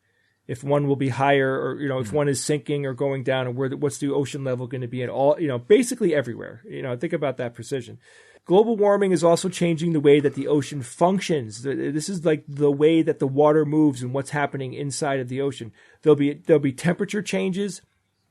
If one will be higher, or if one is sinking or going down, and what's the ocean level going to be in all, basically everywhere. Think about that precision. Global warming is also changing the way that the ocean functions. This is like the way that the water moves and what's happening inside of the ocean. There'll be temperature changes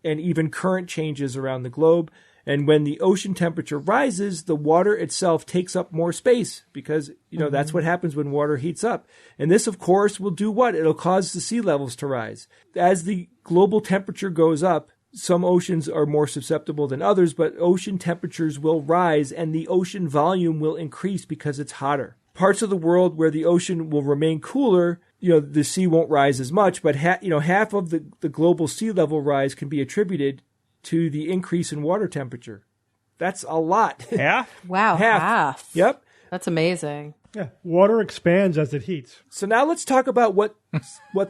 and even current changes around the globe. And when the ocean temperature rises, the water itself takes up more space because, that's what happens when water heats up. And this, of course, will do what? It'll cause the sea levels to rise. As the global temperature goes up, some oceans are more susceptible than others, but ocean temperatures will rise and the ocean volume will increase because it's hotter. Parts of the world where the ocean will remain cooler, the sea won't rise as much, but half of the global sea level rise can be attributed to the increase in water temperature. That's a lot. Half? Wow, half. Yep. That's amazing. Yeah, water expands as it heats. So now let's talk about what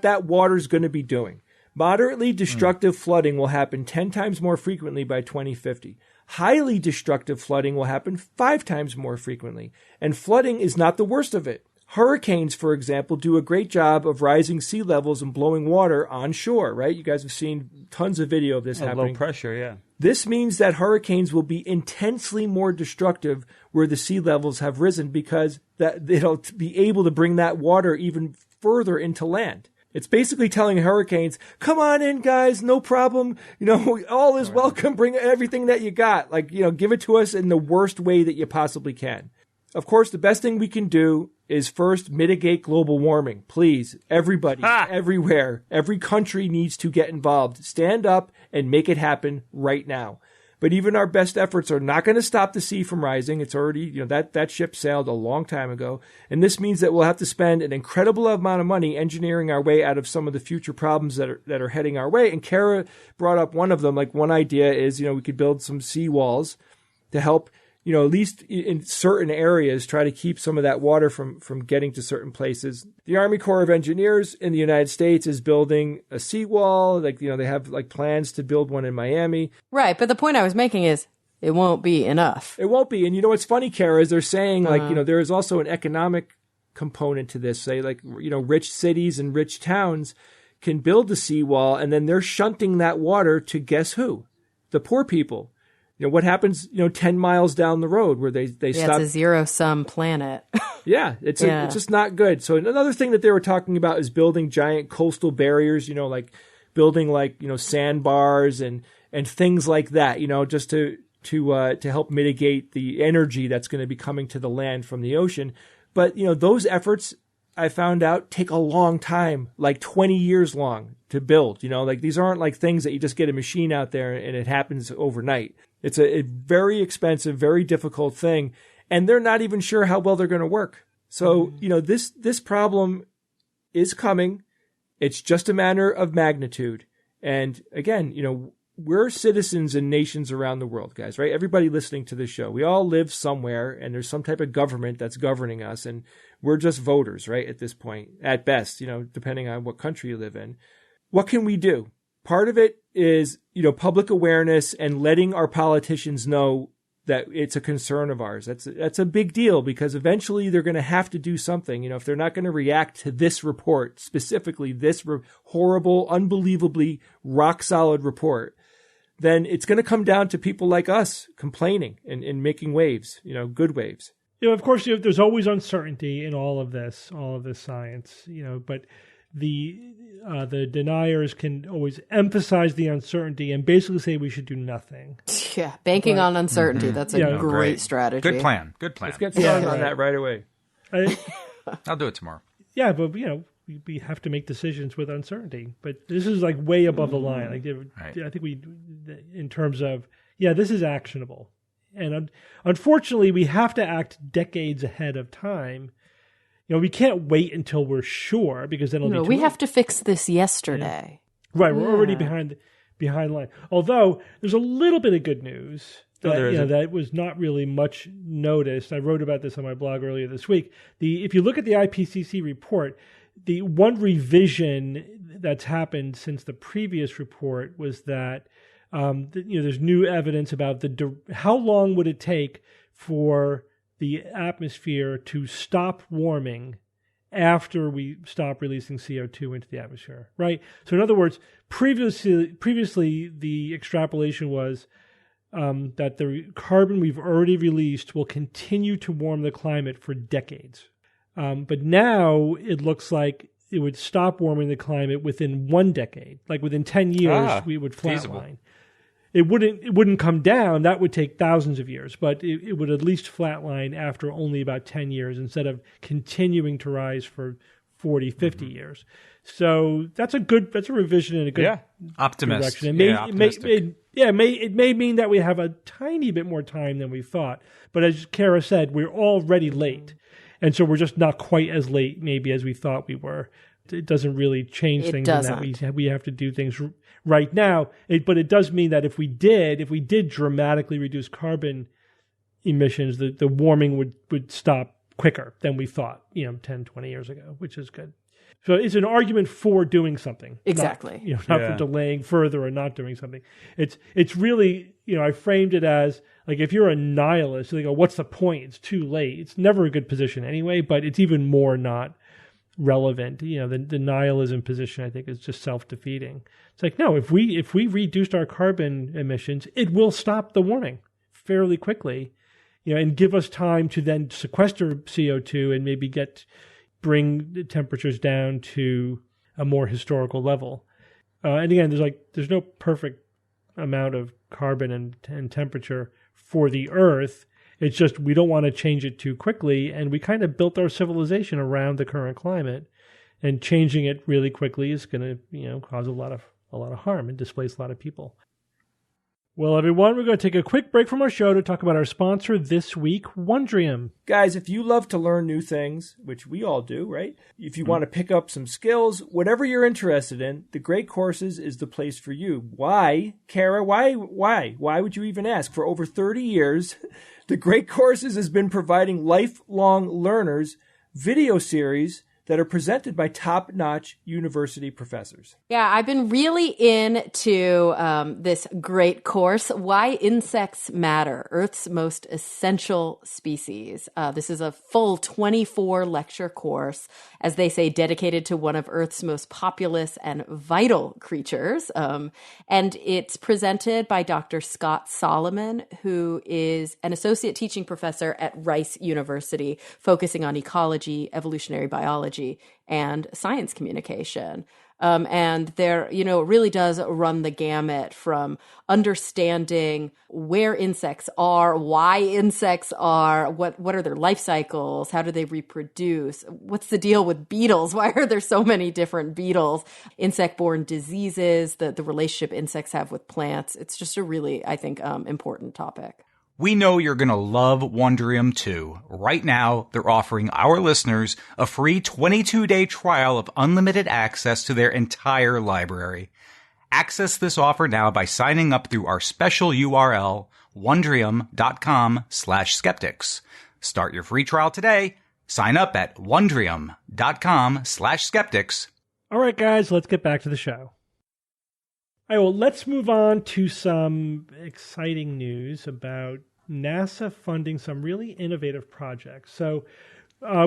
that water's going to be doing. Moderately destructive flooding will happen 10 times more frequently by 2050. Highly destructive flooding will happen 5 times more frequently. And flooding is not the worst of it. Hurricanes, for example, do a great job of rising sea levels and blowing water on shore, right? You guys have seen tons of video of this happening. Low pressure, yeah. This means that hurricanes will be intensely more destructive where the sea levels have risen because that it'll be able to bring that water even further into land. It's basically telling hurricanes, come on in, guys, no problem. All is welcome. Bring everything that you got. Give it to us in the worst way that you possibly can. Of course, the best thing we can do is first mitigate global warming. Please, everybody, everywhere, every country needs to get involved. Stand up and make it happen right now. But even our best efforts are not going to stop the sea from rising. It's already, that ship sailed a long time ago. And this means that we'll have to spend an incredible amount of money engineering our way out of some of the future problems that are heading our way. And Kara brought up one of them. Like one idea is, we could build some seawalls to help, at least in certain areas, try to keep some of that water from getting to certain places. The Army Corps of Engineers in the United States is building a seawall. They have plans to build one in Miami. Right. But the point I was making is it won't be enough. It won't be. And what's funny, Kara, is they're saying there is also an economic component to this. Say rich cities and rich towns can build the seawall and then they're shunting that water to guess who? The poor people. What happens, 10 miles down the road where they stop. It's a zero-sum planet. Yeah, it's just not good. So another thing that they were talking about is building giant coastal barriers, building sandbars and things like that, just to help mitigate the energy that's going to be coming to the land from the ocean. But, those efforts, I found out, take a long time, like 20 years long to build. These aren't things that you just get a machine out there and it happens overnight. It's a very expensive, very difficult thing, and they're not even sure how well they're going to work. So, this problem is coming. It's just a matter of magnitude. And again, we're citizens in nations around the world, guys, right? Everybody listening to this show, we all live somewhere, and there's some type of government that's governing us, and we're just voters, right, at this point, at best, depending on what country you live in. What can we do? Part of it is, public awareness and letting our politicians know that it's a concern of ours. That's a big deal because eventually they're going to have to do something. If they're not going to react to this report, specifically this horrible, unbelievably rock solid report, then it's going to come down to people like us complaining and making waves, good waves. Of course, there's always uncertainty in all of this science, but the deniers can always emphasize the uncertainty and basically say we should do nothing. Yeah, banking on uncertainty. Mm-hmm. That's a great strategy. Good plan. Let's get started on that right away. I'll do it tomorrow. Yeah, but we have to make decisions with uncertainty. But this is like way above the line. Like, I think in terms of, this is actionable. And unfortunately, we have to act decades ahead of time. We can't wait until we're sure, because then it'll be too late. We have to fix this yesterday. Yeah. Right, we're already behind line. Although there's a little bit of good news that was not really much noticed. I wrote about this on my blog earlier this week. If you look at the IPCC report, the one revision that's happened since the previous report was that there's new evidence about how long would it take for the atmosphere to stop warming after we stop releasing CO2 into the atmosphere, right? So in other words, previously the extrapolation was that the carbon we've already released will continue to warm the climate for decades. But now it looks like it would stop warming the climate within 1 decade. Like within 10 years, we would flatline. It wouldn't come down. That would take thousands of years, but it would at least flatline after only about 10 years instead of continuing to rise for 40, 50 years. So that's a revision in a good optimistic direction. It may mean that we have a tiny bit more time than we thought, but as Kara said, we're already late. And so we're just not quite as late maybe as we thought we were. It doesn't really change things in that we have to do things right now. But it does mean that if we did dramatically reduce carbon emissions, the warming would stop quicker than we thought, 10, 20 years ago, which is good. So it's an argument for doing something. Exactly. Not for delaying further or not doing something. It's really, I framed it as like, if you're a nihilist, you go, what's the point? It's too late. It's never a good position anyway, but it's even more not relevant. The nihilism position, I think, is just self-defeating. It's like, no, if we reduced our carbon emissions, it will stop the warming fairly quickly, and give us time to then sequester CO2 and maybe bring the temperatures down to a more historical level. And again, there's no perfect amount of carbon and temperature for the Earth. It's just we don't want to change it too quickly, and we kind of built our civilization around the current climate, and changing it really quickly is going to cause a lot of harm and displace a lot of people. Well, everyone, we're going to take a quick break from our show to talk about our sponsor this week, Wondrium. Guys, if you love to learn new things, which we all do, right? If you want to pick up some skills, whatever you're interested in, the Great Courses is the place for you. Why, Kara? Why? Why would you even ask? For over 30 years, the Great Courses has been providing lifelong learners video series that are presented by top-notch university professors. Yeah, I've been really into this great course, Why Insects Matter, Earth's Most Essential Species. This is a full 24-lecture course, as they say, dedicated to one of Earth's most populous and vital creatures. And it's presented by Dr. Scott Solomon, who is an associate teaching professor at Rice University, focusing on ecology, evolutionary biology, and science communication. And there, it really does run the gamut from understanding where insects are, why insects are, what are their life cycles, how do they reproduce, what's the deal with beetles, why are there so many different beetles, insect-borne diseases, the relationship insects have with plants. It's just a really, I think, important topic. We know you're going to love Wondrium too. Right now, they're offering our listeners a free 22-day trial of unlimited access to their entire library. Access this offer now by signing up through our special URL, wondrium.com/skeptics. Start your free trial today. Sign up at wondrium.com/skeptics. All right, guys, let's get back to the show. All right, well, let's move on to some exciting news about NASA funding some really innovative projects. So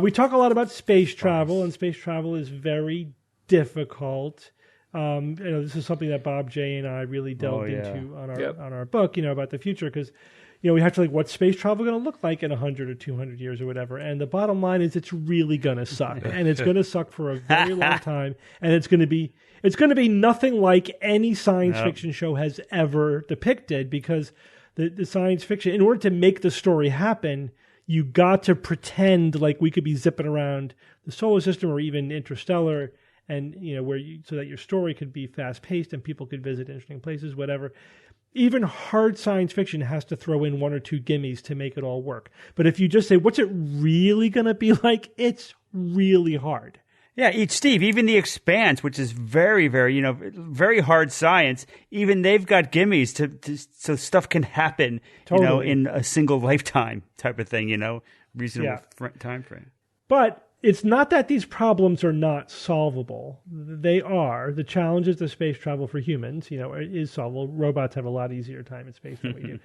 we talk a lot about space travel, and space travel is very difficult. This is something that Bob J. and I really delved into on our book, about the future, because we have to what's space travel going to look like in 100 or 200 years or whatever. And the bottom line is it's really going to suck, and it's going to suck for a very long time, and it's going to be nothing like any science fiction show has ever depicted, because the science fiction, in order to make the story happen, you got to pretend like we could be zipping around the solar system or even interstellar, and so that your story could be fast paced and people could visit interesting places, whatever. Even hard science fiction has to throw in one or two gimmies to make it all work. But if you just say, what's it really going to be like? It's really hard. Yeah, Steve, even The Expanse, which is very, very, very hard science, even they've got gimmies so stuff can happen, totally. In a single lifetime type of thing, reasonable time frame. But it's not that these problems are not solvable. They are. The challenges of space travel for humans, is solvable. Robots have a lot easier time in space than we do.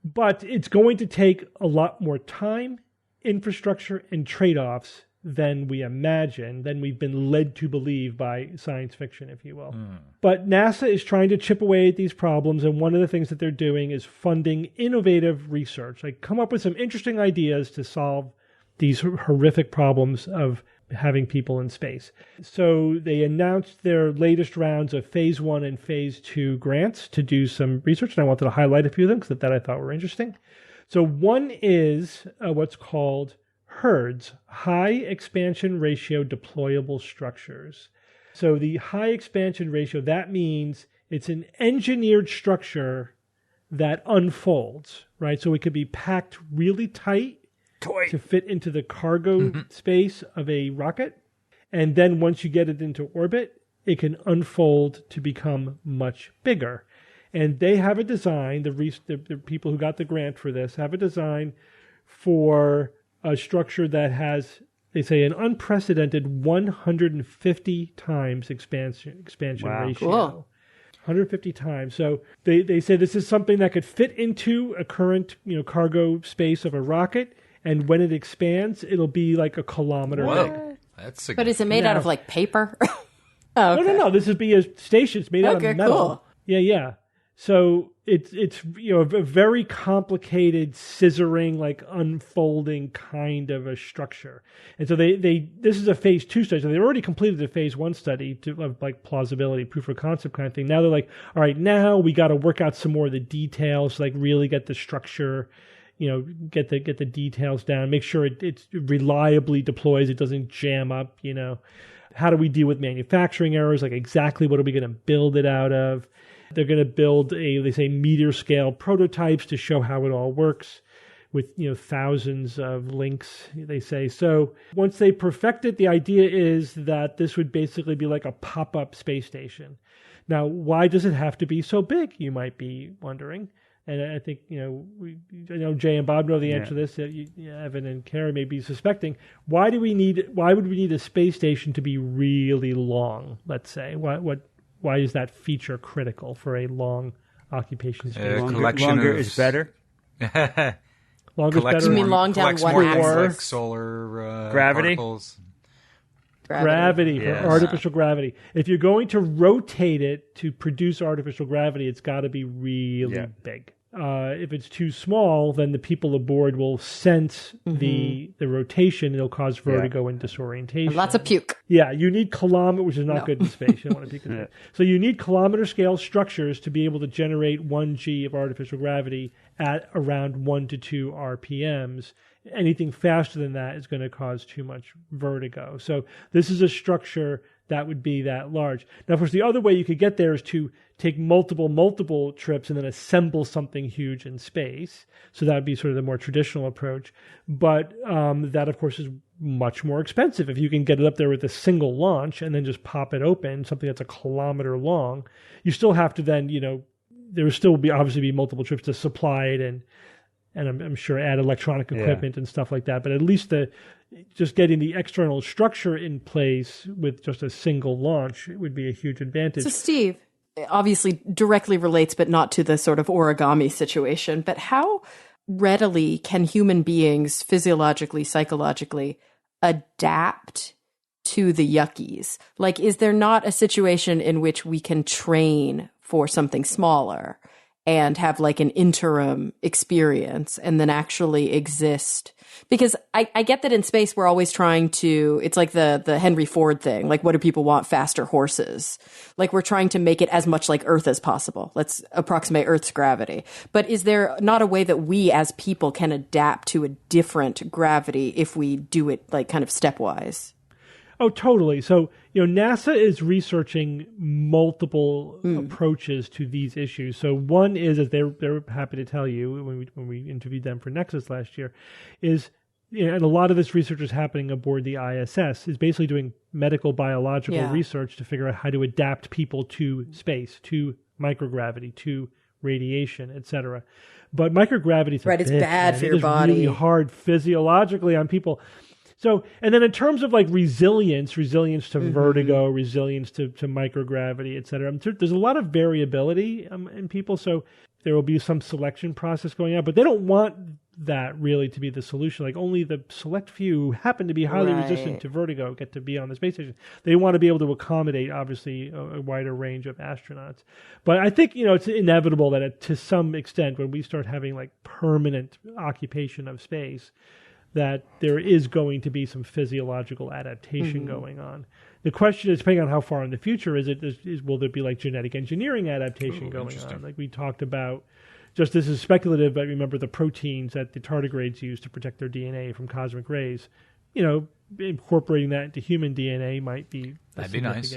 But it's going to take a lot more time, infrastructure, and trade-offs than we imagine, than we've been led to believe by science fiction, if you will. But NASA is trying to chip away at these problems, and one of the things that they're doing is funding innovative research. Like, come up with some interesting ideas to solve these horrific problems of having people in space. So they announced their latest rounds of Phase 1 and Phase 2 grants to do some research, and I wanted to highlight a few of them because that I thought were interesting. So one is what's called HERDS, High Expansion Ratio Deployable Structures. So the high expansion ratio, that means it's an engineered structure that unfolds, right? So it could be packed really tight to fit into the cargo space of a rocket. And then once you get it into orbit, it can unfold to become much bigger. And they have a design, the people who got the grant for this have a design for a structure that has, they say, an unprecedented 150 times expansion ratio. Cool. 150 times. So they say this is something that could fit into a current cargo space of a rocket, and when it expands, it'll be like a kilometer big. That's but is it made out of like paper? Oh, okay. No. This would be a station. It's made out of metal. Cool. Yeah. So it's a very complicated, scissoring, like unfolding kind of a structure. And so this is a Phase 2 study. So they already completed the Phase 1 study of like plausibility, proof of concept kind of thing. Now they're like, all right, now we got to work out some more of the details, like really get the structure, get the details down, make sure it reliably deploys, it doesn't jam up, How do we deal with manufacturing errors? Like exactly what are we going to build it out of? They're going to build they say meteor scale prototypes to show how it all works with, thousands of links, they say. So once they perfect it, the idea is that this would basically be like a pop-up space station. Now, why does it have to be so big, you might be wondering? And I think, I know Jay and Bob know the answer to this. Evan and Carrie may be suspecting. Why would we need a space station to be really long, let's say? Why is that feature critical for a long occupation space? Longer is better? Longer is better. You mean long down one axis? Like solar gravity? particles. Gravity, for artificial gravity. If you're going to rotate it to produce artificial gravity, it's got to be really big. If it's too small, then the people aboard will sense the rotation. It'll cause vertigo and disorientation. And lots of puke. Yeah, you need kilometer, which is not good in space. You don't want to puke in space. So you need kilometer scale structures to be able to generate 1 G of artificial gravity at around 1 to 2 RPMs. Anything faster than that is going to cause too much vertigo. So this is a structure that would be that large. Now, of course, the other way you could get there is to take multiple trips and then assemble something huge in space. So that would be sort of the more traditional approach. But that, of course, is much more expensive. If you can get it up there with a single launch and then just pop it open, something that's a kilometer long, you still have to then, there will still obviously be multiple trips to supply it and I'm sure add electronic equipment and stuff like that. But at least just getting the external structure in place with just a single launch would be a huge advantage. So Steve, obviously directly relates, but not to the sort of origami situation. But how readily can human beings physiologically, psychologically adapt to the yuckies? Like, is there not a situation in which we can train for something smaller? and have like an interim experience and then actually exist. Because I get that in space, we're always trying to, it's like the Henry Ford thing. Like, what do people want? Faster horses. Like, we're trying to make it as much like Earth as possible. Let's approximate Earth's gravity. But is there not a way that we as people can adapt to a different gravity if we do it like kind of stepwise? Oh, totally. So, NASA is researching multiple approaches to these issues. So one is, as they're happy to tell you when we interviewed them for Nexus last year, is, and a lot of this research is happening aboard the ISS, is basically doing medical biological research to figure out how to adapt people to space, to microgravity, to radiation, etc. But microgravity is it's bad for your body. Really hard physiologically on people. So, and then in terms of like resilience to vertigo, resilience to microgravity, et cetera, there's a lot of variability in people. So there will be some selection process going on, but they don't want that really to be the solution. Like, only the select few who happen to be highly resistant to vertigo get to be on the space station. They want to be able to accommodate, obviously, a wider range of astronauts. But I think, it's inevitable that to some extent, when we start having like permanent occupation of space, that there is going to be some physiological adaptation going on. The question is, depending on how far in the future will there be like genetic engineering adaptation going on? Like we talked about, just this is speculative, but remember the proteins that the tardigrades use to protect their DNA from cosmic rays. Incorporating that into human DNA might be that'd be nice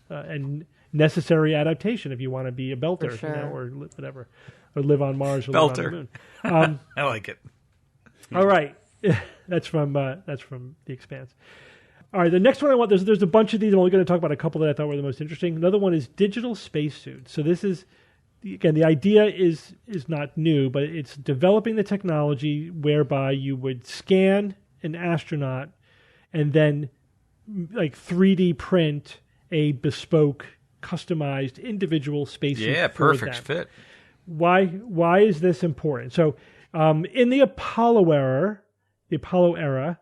and necessary adaptation if you want to be a belter, or whatever, or live on Mars or live on the moon. I like it. All right. That's from The Expanse. All right, the next one I want, there's a bunch of these. I'm only going to talk about a couple that I thought were the most interesting. Another one is digital spacesuits. So this is, again, the idea is not new, but it's developing the technology whereby you would scan an astronaut and then like 3D print a bespoke, customized, individual spacesuit. Yeah, perfect fit. Why is this important? So in the Apollo era,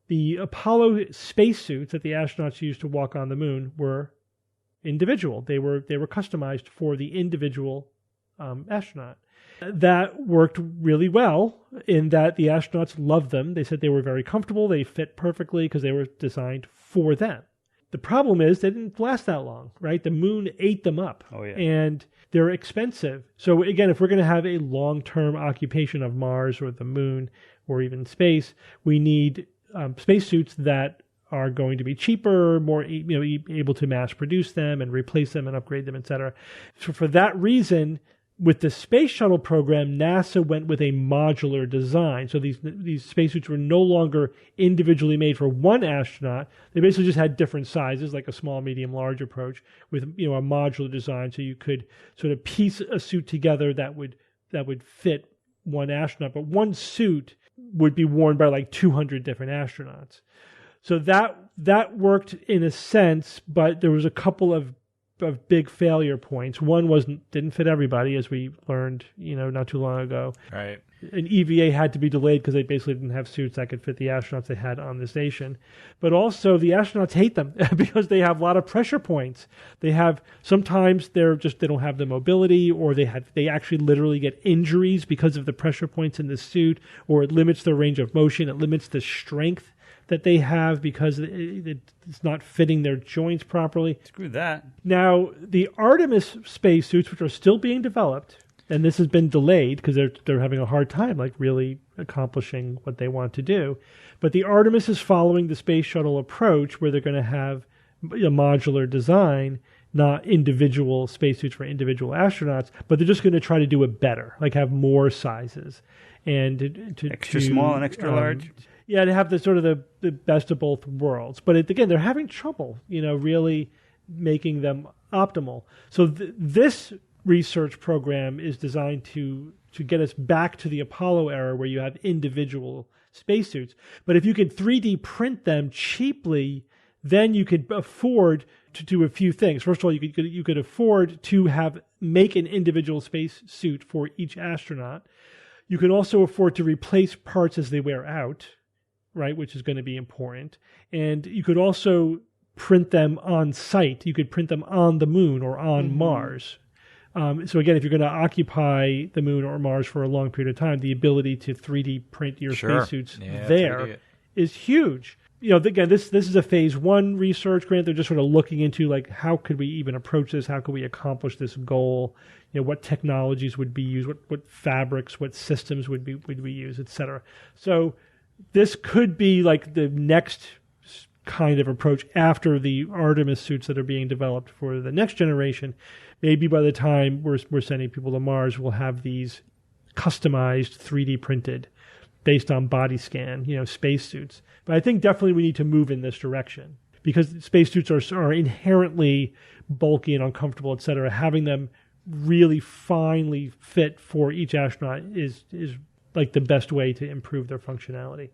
the Apollo spacesuits that the astronauts used to walk on the moon were individual. They were customized for the individual astronaut. That worked really well in that the astronauts loved them. They said they were very comfortable. They fit perfectly because they were designed for them. The problem is they didn't last that long, right? The moon ate them up. Oh, yeah. And they're expensive. So again, if we're going to have a long-term occupation of Mars or the moon or even space, we need spacesuits that are going to be cheaper, more able to mass produce them and replace them and upgrade them, et cetera. So for that reason, with the space shuttle program, NASA went with a modular design. So these spacesuits were no longer individually made for one astronaut. They basically just had different sizes, like a small, medium, large approach, with a modular design. So you could sort of piece a suit together that would fit one astronaut, but one suit would be worn by like 200 different astronauts. So that worked in a sense, but there was a couple of big failure points. One didn't fit everybody, as we learned, not too long ago. Right. An EVA had to be delayed because they basically didn't have suits that could fit the astronauts they had on the station. But also the astronauts hate them because they have a lot of pressure points. Sometimes they don't have the mobility, or they actually literally get injuries because of the pressure points in the suit, or it limits their range of motion. It limits the strength that they have because it's not fitting their joints properly. Screw that. Now, the Artemis spacesuits, which are still being developed, and this has been delayed because they're having a hard time like really accomplishing what they want to do. But the Artemis is following the space shuttle approach where they're going to have a modular design, not individual spacesuits for individual astronauts, but they're just going to try to do it better, like have more sizes. And to extra small and extra large? Yeah, to have the sort of the best of both worlds. But again, they're having trouble, really making them optimal. So this research program is designed to get us back to the Apollo era where you have individual spacesuits. But if you can 3D print them cheaply, then you could afford to do a few things. First of all, you could afford to make an individual spacesuit for each astronaut. You can also afford to replace parts as they wear out, right, which is going to be important. And you could also print them on site. You could print them on the moon or on Mars. So again, if you're going to occupy the moon or Mars for a long period of time, the ability to 3D print your spacesuits there is huge. Again, this is a phase 1 research grant. They're just sort of looking into like how could we even approach this? How could we accomplish this goal? What technologies would be used? What fabrics? What systems would we use, et cetera. So this could be like the next kind of approach after the Artemis suits that are being developed for the next generation. Maybe by the time we're sending people to Mars, we'll have these customized 3D printed based on body scan, spacesuits. But I think definitely we need to move in this direction because spacesuits are inherently bulky and uncomfortable, et cetera. Having them really finely fit for each astronaut is like the best way to improve their functionality.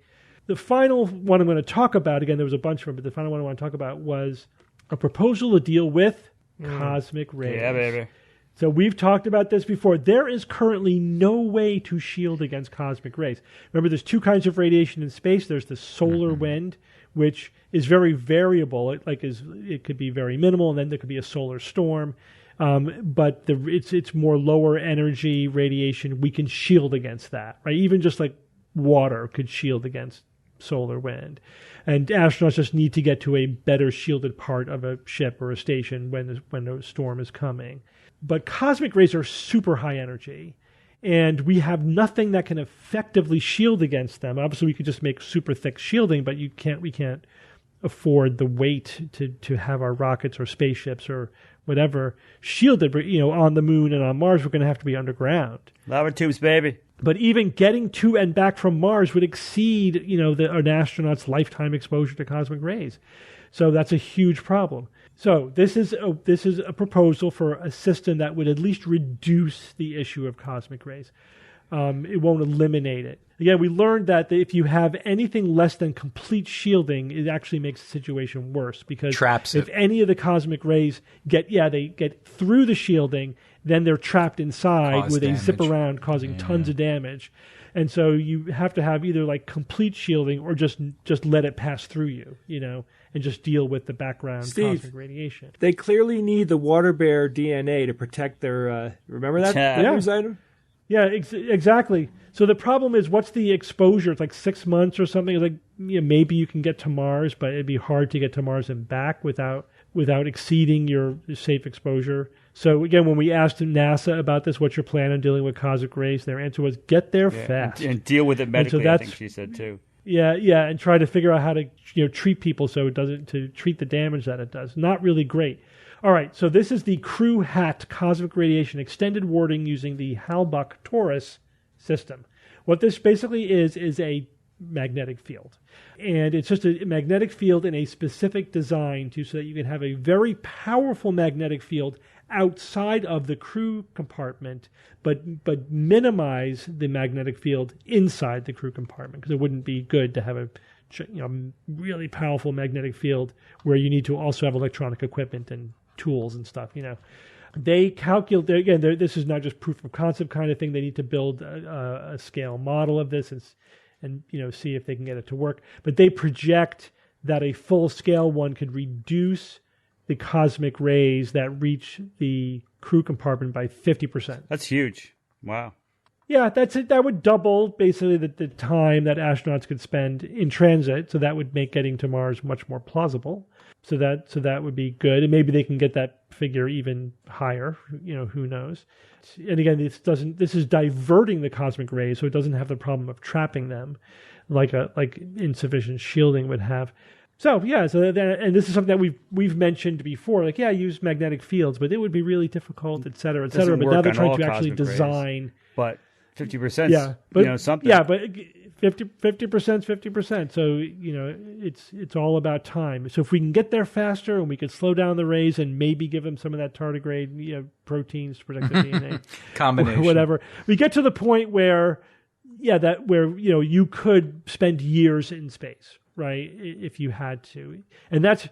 The final one I'm going to talk about, again, there was a bunch of them, but the final one I want to talk about was a proposal to deal with cosmic rays. Yeah, baby. So we've talked about this before. There is currently no way to shield against cosmic rays. Remember, there's 2 kinds of radiation in space. There's the solar wind, which is very variable. It could be very minimal, and then there could be a solar storm. But it's more lower energy radiation. We can shield against that, right? Even just like water could shield against solar wind. And astronauts just need to get to a better shielded part of a ship or a station when a storm is coming. But cosmic rays are super high energy, and we have nothing that can effectively shield against them. Obviously, we could just make super thick shielding, but we can't afford the weight to have our rockets or spaceships or whatever shielded. But, on the moon and on Mars, we're going to have to be underground. Lava tubes, baby. But even getting to and back from Mars would exceed, an astronaut's lifetime exposure to cosmic rays. So that's a huge problem. So this is a proposal for a system that would at least reduce the issue of cosmic rays. It won't eliminate it. Again, we learned that if you have anything less than complete shielding, it actually makes the situation worse because traps if any of the cosmic rays get through the shielding, then they're trapped inside where they zip around, causing tons of damage. And so you have to have either like complete shielding or just let it pass through you, and just deal with the background cosmic radiation. They clearly need the water bear DNA to protect their. Remember that news item? Yeah, exactly. So the problem is, what's the exposure? It's like 6 months or something. It's like maybe you can get to Mars, but it'd be hard to get to Mars and back without exceeding your safe exposure. So again, when we asked NASA about this, what's your plan on dealing with cosmic rays? Their answer was get there fast and deal with it medically. I think she said too. Yeah, and try to figure out how to treat people so it doesn't to treat the damage that it does. Not really great. All right, so this is the Crew Hat cosmic radiation extended warding using the Halbach-Torus system. What this basically is a magnetic field. And it's just a magnetic field in a specific design so that you can have a very powerful magnetic field outside of the crew compartment, but minimize the magnetic field inside the crew compartment, because it wouldn't be good to have a really powerful magnetic field where you need to also have electronic equipment and tools and stuff. They calculate, again, this is not just proof of concept kind of thing. They need to build a scale model of this and see if they can get it to work. But they project that a full scale one could reduce the cosmic rays that reach the crew compartment by 50%. That's huge. Wow. Yeah, that's it. That would double basically the time that astronauts could spend in transit. So that would make getting to Mars much more plausible. So that would be good, and maybe they can get that figure even higher. Who knows? And again, this is diverting the cosmic rays, so it doesn't have the problem of trapping them, like insufficient shielding would have. So and this is something that we've mentioned before. Use magnetic fields, but it would be really difficult, et cetera, et cetera. But now they're trying to actually design. Rays. But 50%, something. Yeah, but 50% is 50%. So, it's all about time. So if we can get there faster and we could slow down the rays and maybe give them some of that tardigrade proteins to protect the DNA. Combination. Or whatever. We get to the point where you could spend years in space, right? If you had to. And that's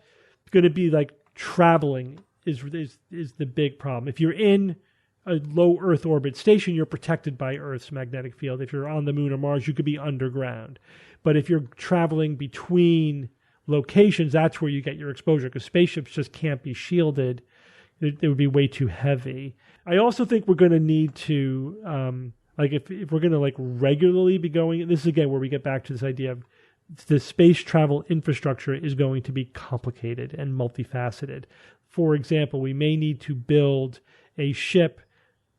going to be like traveling is the big problem. If you're in a low Earth orbit station, you're protected by Earth's magnetic field. If you're on the moon or Mars, you could be underground. But if you're traveling between locations, that's where you get your exposure, because spaceships just can't be shielded it would be way too heavy. I also think we're going to need to, if we're going to regularly be going, this is again where we get back to this idea of the space travel infrastructure is going to be complicated and multifaceted. For example, we may need to build a ship,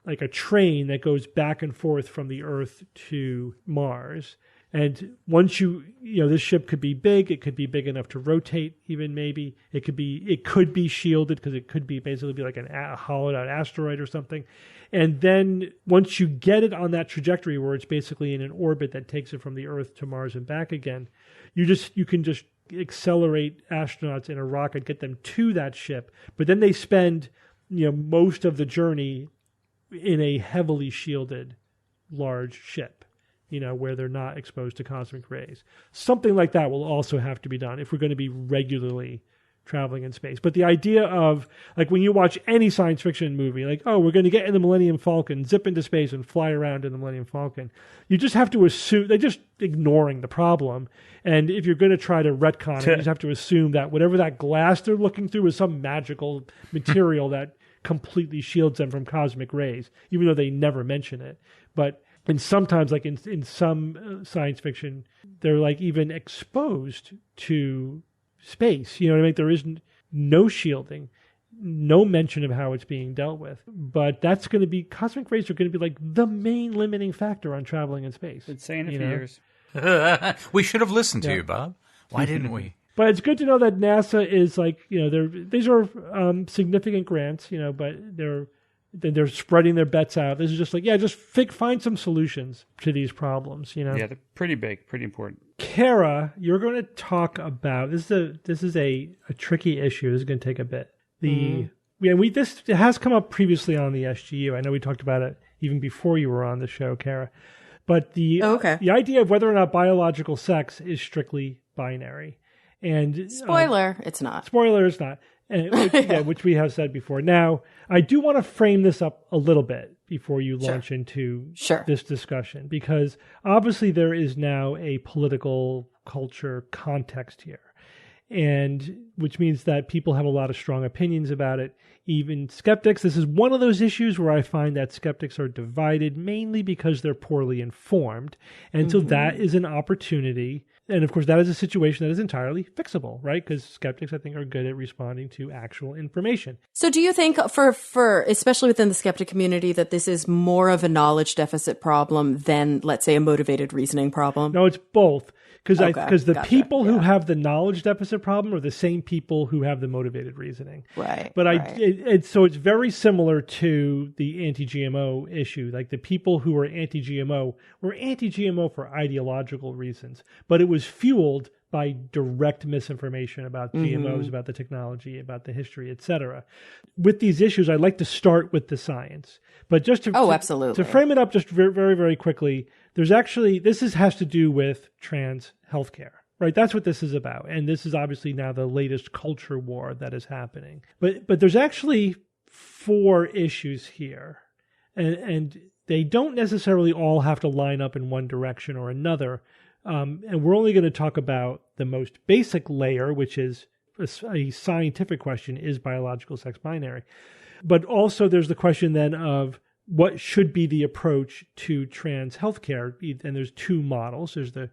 like a train that goes back and forth from the Earth to Mars. And once this ship could be big. It could be big enough to rotate, even maybe. It could be shielded because it could be basically like a hollowed out asteroid or something. And then once you get it on that trajectory where it's basically in an orbit that takes it from the Earth to Mars and back again, you can just accelerate astronauts in a rocket, get them to that ship. But then they spend most of the journey in a heavily shielded large ship, where they're not exposed to cosmic rays. Something like that will also have to be done if we're going to be regularly traveling in space. But the idea of, when you watch any science fiction movie, we're going to get in the Millennium Falcon, zip into space, and fly around in the Millennium Falcon, you just have to assume, they're just ignoring the problem. And if you're going to try to retcon it, you just have to assume that whatever that glass they're looking through is some magical material that completely shields them from cosmic rays, even though they never mention it. And sometimes, in some science fiction, they're even exposed to space. You know what I mean? There isn't no shielding, no mention of how it's being dealt with. But that's going to be, cosmic rays are going to be the main limiting factor on traveling in space. Been saying it for years. We should have listened to you, Bob. Why didn't we? But it's good to know that NASA is these are significant grants, but they're spreading their bets out. This is just find some solutions to these problems, Yeah, they're pretty big, pretty important. Kara, you're going to talk about, this is a tricky issue. This is going to take a bit. This has come up previously on the SGU. I know we talked about it even before you were on the show, Kara. But the idea of whether or not biological sex is strictly binary. And spoiler, it's not. Spoiler, it's not. Which we have said before. Now, I do want to frame this up a little bit before you launch into this discussion, because obviously there is now a political culture context here, and which means that people have a lot of strong opinions about it. Even skeptics, this is one of those issues where I find that skeptics are divided mainly because they're poorly informed. And so that is an opportunity. And of course, that is a situation that is entirely fixable, right? Because skeptics, I think, are good at responding to actual information. So do you think for especially within the skeptic community, that this is more of a knowledge deficit problem than, let's say, a motivated reasoning problem? No, it's both. Because the people who have the knowledge deficit problem are the same people who have the motivated reasoning. Right. But so it's very similar to the anti-GMO issue. The people who are anti-GMO were anti-GMO for ideological reasons, but it was fueled by direct misinformation about GMOs, about the technology, about the history, etc. With these issues, I'd like to start with the science. But just to frame it up just very, very, very quickly, there's actually, has to do with trans healthcare, right? That's what this is about. And this is obviously now the latest culture war that is happening. But there's actually 4 issues here. And they don't necessarily all have to line up in one direction or another. And we're only going to talk about the most basic layer, which is a scientific question: is biological sex binary? But also there's the question then of what should be the approach to trans healthcare. And there's 2 models. There's the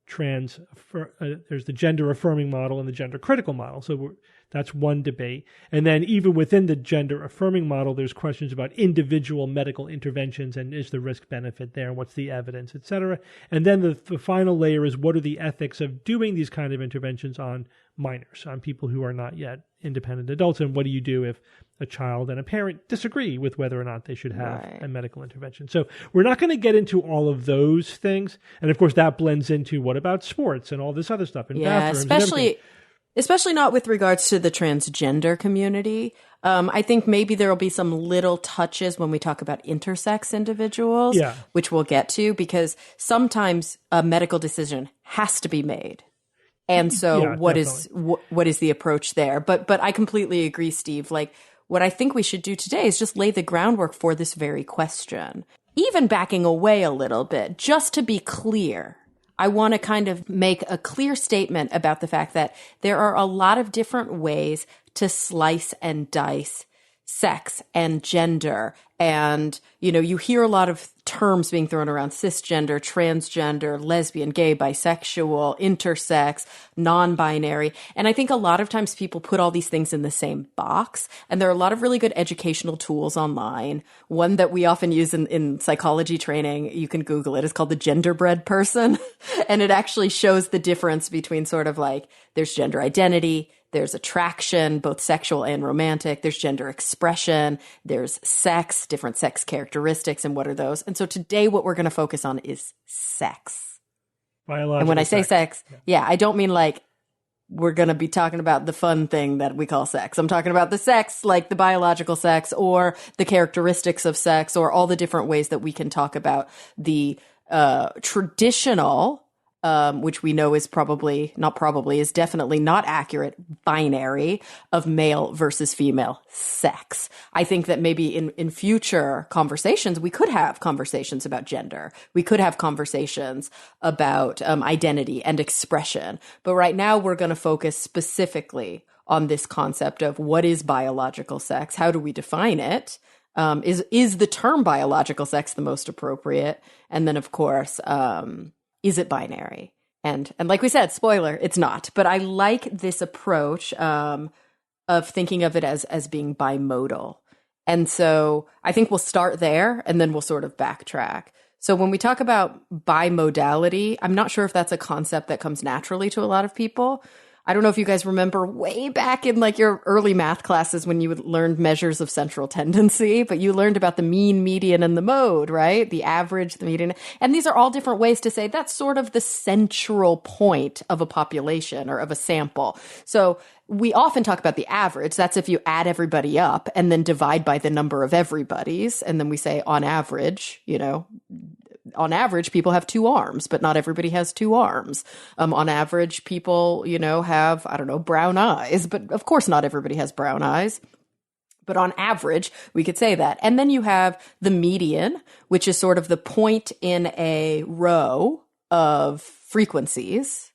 there's the gender affirming model and the gender critical model. So that's one debate. And then even within the gender affirming model, there's questions about individual medical interventions and is the risk benefit there and what's the evidence, et cetera. And then the final layer is what are the ethics of doing these kind of interventions on minors, on people who are not yet independent adults, and what do you do if a child and a parent disagree with whether or not they should have a medical intervention. So we're not going to get into all of those things. And of course that blends into what about sports and all this other stuff in bathrooms. Especially not with regards to the transgender community. I think maybe there will be some little touches when we talk about intersex individuals, which we'll get to, because sometimes a medical decision has to be made. And so what is the approach there? But I completely agree, Steve. What I think we should do today is just lay the groundwork for this very question. Even backing away a little bit, just to be clear, I want to kind of make a clear statement about the fact that there are a lot of different ways to slice and dice sex and gender. And, you hear a lot of terms being thrown around: cisgender, transgender, lesbian, gay, bisexual, intersex, non-binary. And I think a lot of times people put all these things in the same box. And there are a lot of really good educational tools online. One that we often use in psychology training, you can Google it, is called the genderbread person. And it actually shows the difference between sort of like, there's gender identity, there's attraction, both sexual and romantic. There's gender expression. There's sex, different sex characteristics, and what are those? And so today what we're going to focus on is sex. Biological and when I say sex, yeah, I don't mean like we're going to be talking about the fun thing that we call sex. I'm talking about the sex, like the biological sex, or the characteristics of sex, or all the different ways that we can talk about the traditional, which we know is is definitely not accurate, binary of male versus female sex. I think that maybe in future conversations, we could have conversations about gender. We could have conversations about identity and expression. But right now, we're going to focus specifically on this concept of what is biological sex? How do we define it? Is the term biological sex the most appropriate? And then, of course, is it binary? And like we said, spoiler, it's not. But I like this approach of thinking of it as being bimodal. And so I think we'll start there and then we'll sort of backtrack. So when we talk about bimodality, I'm not sure if that's a concept that comes naturally to a lot of people. I don't know if you guys remember way back in like your early math classes when you would learn measures of central tendency, but you learned about the mean, median, and the mode, right? The average, the median. And these are all different ways to say that's sort of the central point of a population or of a sample. So we often talk about the average. That's if you add everybody up and then divide by the number of everybody's. And then we say on average, on average, people have 2 arms, but not everybody has 2 arms. On average, people, have, brown eyes, but of course not everybody has brown eyes. But on average, we could say that. And then you have the median, which is sort of the point in a row of frequencies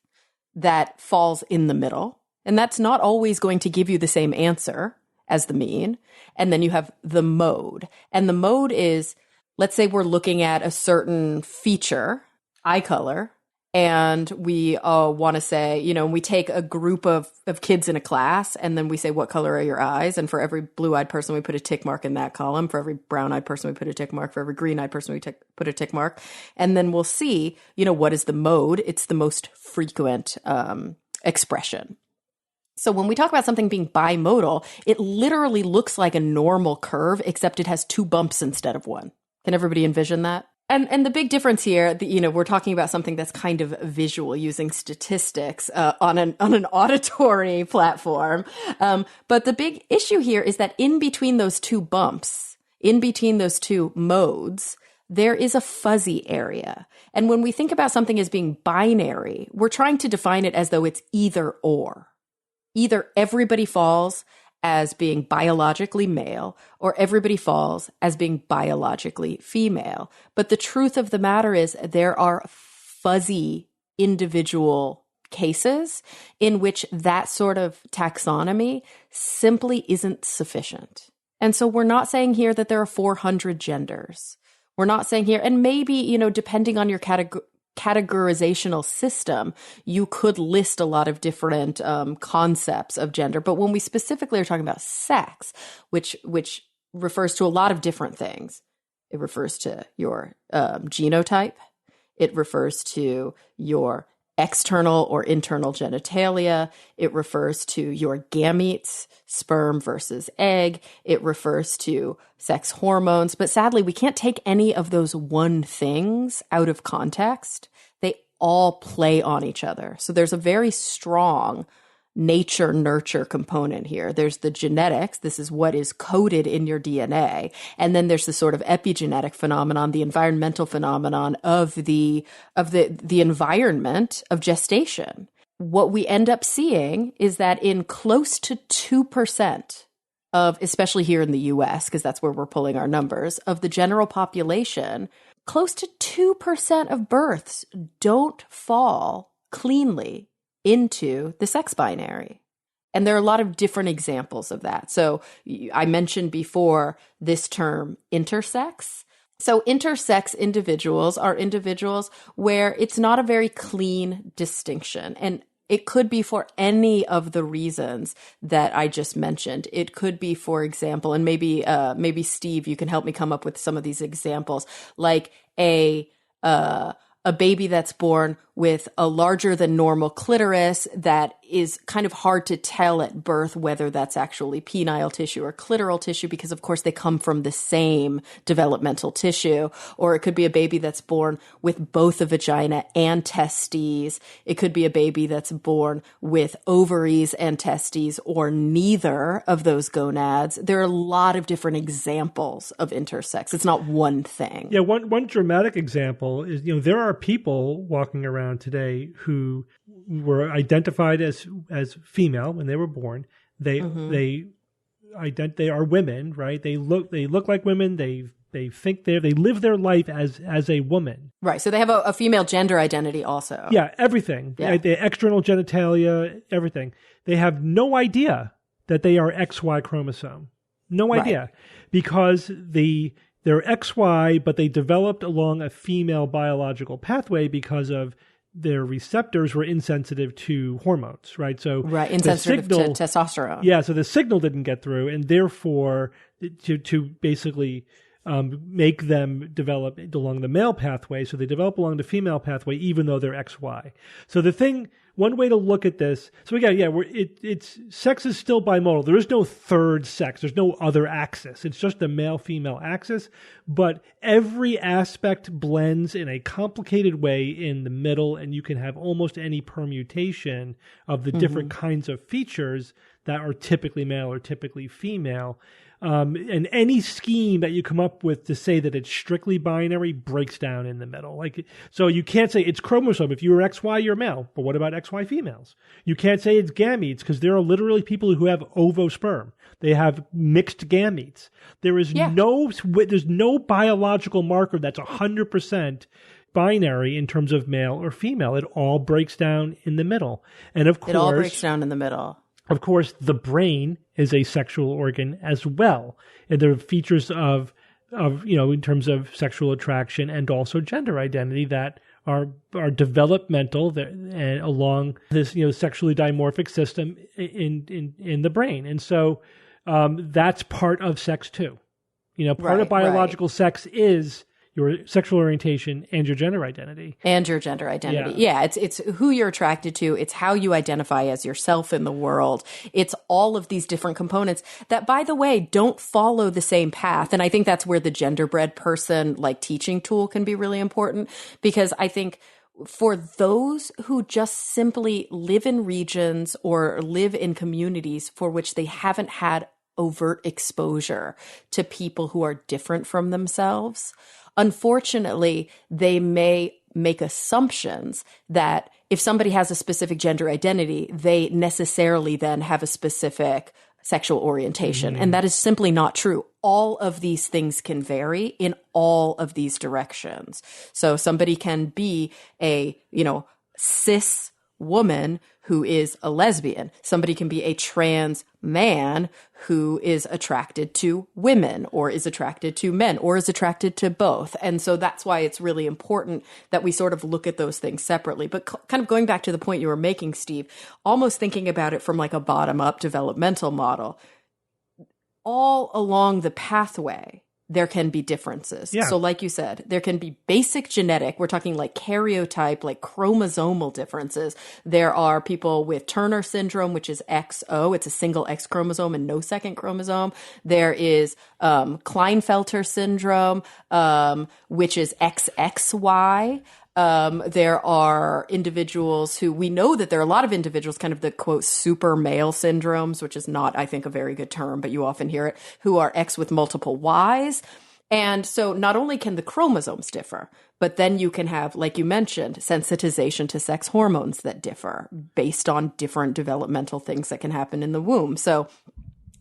that falls in the middle. And that's not always going to give you the same answer as the mean. And then you have the mode. And the mode is, let's say we're looking at a certain feature, eye color, and we want to say, we take a group of kids in a class, and then we say, what color are your eyes? And for every blue-eyed person, we put a tick mark in that column. For every brown-eyed person, we put a tick mark. For every green-eyed person, we put a tick mark. And then we'll see, what is the mode? It's the most frequent expression. So when we talk about something being bimodal, it literally looks like a normal curve, except it has 2 bumps instead of 1. Can everybody envision that? And the big difference here, we're talking about something that's kind of visual, using statistics on an auditory platform. But the big issue here is that in between those 2 bumps, in between those 2 modes, there is a fuzzy area. And when we think about something as being binary, we're trying to define it as though it's either or. Either everybody falls as being biologically male, or everybody falls as being biologically female. But the truth of the matter is there are fuzzy individual cases in which that sort of taxonomy simply isn't sufficient. And so we're not saying here that there are 400 genders. We're not saying here, and maybe, depending on your categorizational system, you could list a lot of different concepts of gender. But when we specifically are talking about sex, which refers to a lot of different things, it refers to your genotype, it refers to your external or internal genitalia, it refers to your gametes, sperm versus egg, it refers to sex hormones. But sadly, we can't take any of those one things out of context. They all play on each other. So there's a very strong nature-nurture component here. There's the genetics. This is what is coded in your DNA. And then there's the sort of epigenetic phenomenon, the environmental phenomenon of the environment of gestation. What we end up seeing is that in close to 2% of, especially here in the US, because that's where we're pulling our numbers, of the general population, close to 2% of births don't fall cleanly into the sex binary. And there are a lot of different examples of that. So I mentioned before this term intersex. So intersex individuals are individuals where it's not a very clean distinction. And it could be for any of the reasons that I just mentioned. It could be, for example, and maybe Steve, you can help me come up with some of these examples, like a baby that's born with a larger than normal clitoris that is kind of hard to tell at birth whether that's actually penile tissue or clitoral tissue, because of course they come from the same developmental tissue. Or it could be a baby that's born with both a vagina and testes. It could be a baby that's born with ovaries and testes, or neither of those gonads. There are a lot of different examples of intersex. It's not one thing. Yeah, one dramatic example is, there are people walking around today who were identified as female when they were born. They are women, right? They look like women. They think they live their life as a woman. Right. So they have a female gender identity also. Yeah, everything. Yeah. The external genitalia, everything. They have no idea that they are XY chromosome. No idea. Right. Because they're XY, but they developed along a female biological pathway because of their receptors were insensitive to hormones, right? So insensitive to testosterone. Yeah, so the signal didn't get through, and therefore to basically make them develop along the male pathway, so they develop along the female pathway, even though they're XY. So one way to look at this, so it's sex is still bimodal. There is no third sex. There's no other axis. It's just the male-female axis, but every aspect blends in a complicated way in the middle, and you can have almost any permutation of the different kinds of features that are typically male or typically female. And any scheme that you come up with to say that it's strictly binary breaks down in the middle. So you can't say it's chromosome. If you were XY, you're male. But what about XY females? You can't say it's gametes, because there are literally people who have ovosperm. They have mixed gametes. There's no biological marker that's 100% binary in terms of male or female. It all breaks down in the middle. And of course, it all breaks down in the middle. Of course, the brain is a sexual organ as well. And there are features of in terms of sexual attraction and also gender identity that are developmental and along this, sexually dimorphic system in the brain. And so that's part of sex too. Part of biological sex is your sexual orientation and your gender identity. Yeah, it's who you're attracted to. It's how you identify as yourself in the world. It's all of these different components that, by the way, don't follow the same path. And I think that's where the genderbread person teaching tool can be really important, because I think for those who just simply live in regions or live in communities for which they haven't had overt exposure to people who are different from themselves, unfortunately, they may make assumptions that if somebody has a specific gender identity, they necessarily then have a specific sexual orientation. And that is simply not true. All of these things can vary in all of these directions. So somebody can be a, cis woman who is a lesbian. Somebody can be a trans man who is attracted to women, or is attracted to men, or is attracted to both. And so that's why it's really important that we sort of look at those things separately. But kind of going back to the point you were making, Steve, almost thinking about it from a bottom-up developmental model, all along the pathway, there can be differences. Yeah. So like you said, there can be basic genetic, we're talking karyotype, chromosomal differences. There are people with Turner syndrome, which is XO. It's a single X chromosome and no second chromosome. There is Klinefelter syndrome, which is XXY. There are individuals who, we know that there are a lot of individuals, kind of the quote super male syndromes, which is not, I think, a very good term, but you often hear it, who are X with multiple Ys. And so not only can the chromosomes differ, but then you can have, like you mentioned, sensitization to sex hormones that differ based on different developmental things that can happen in the womb. So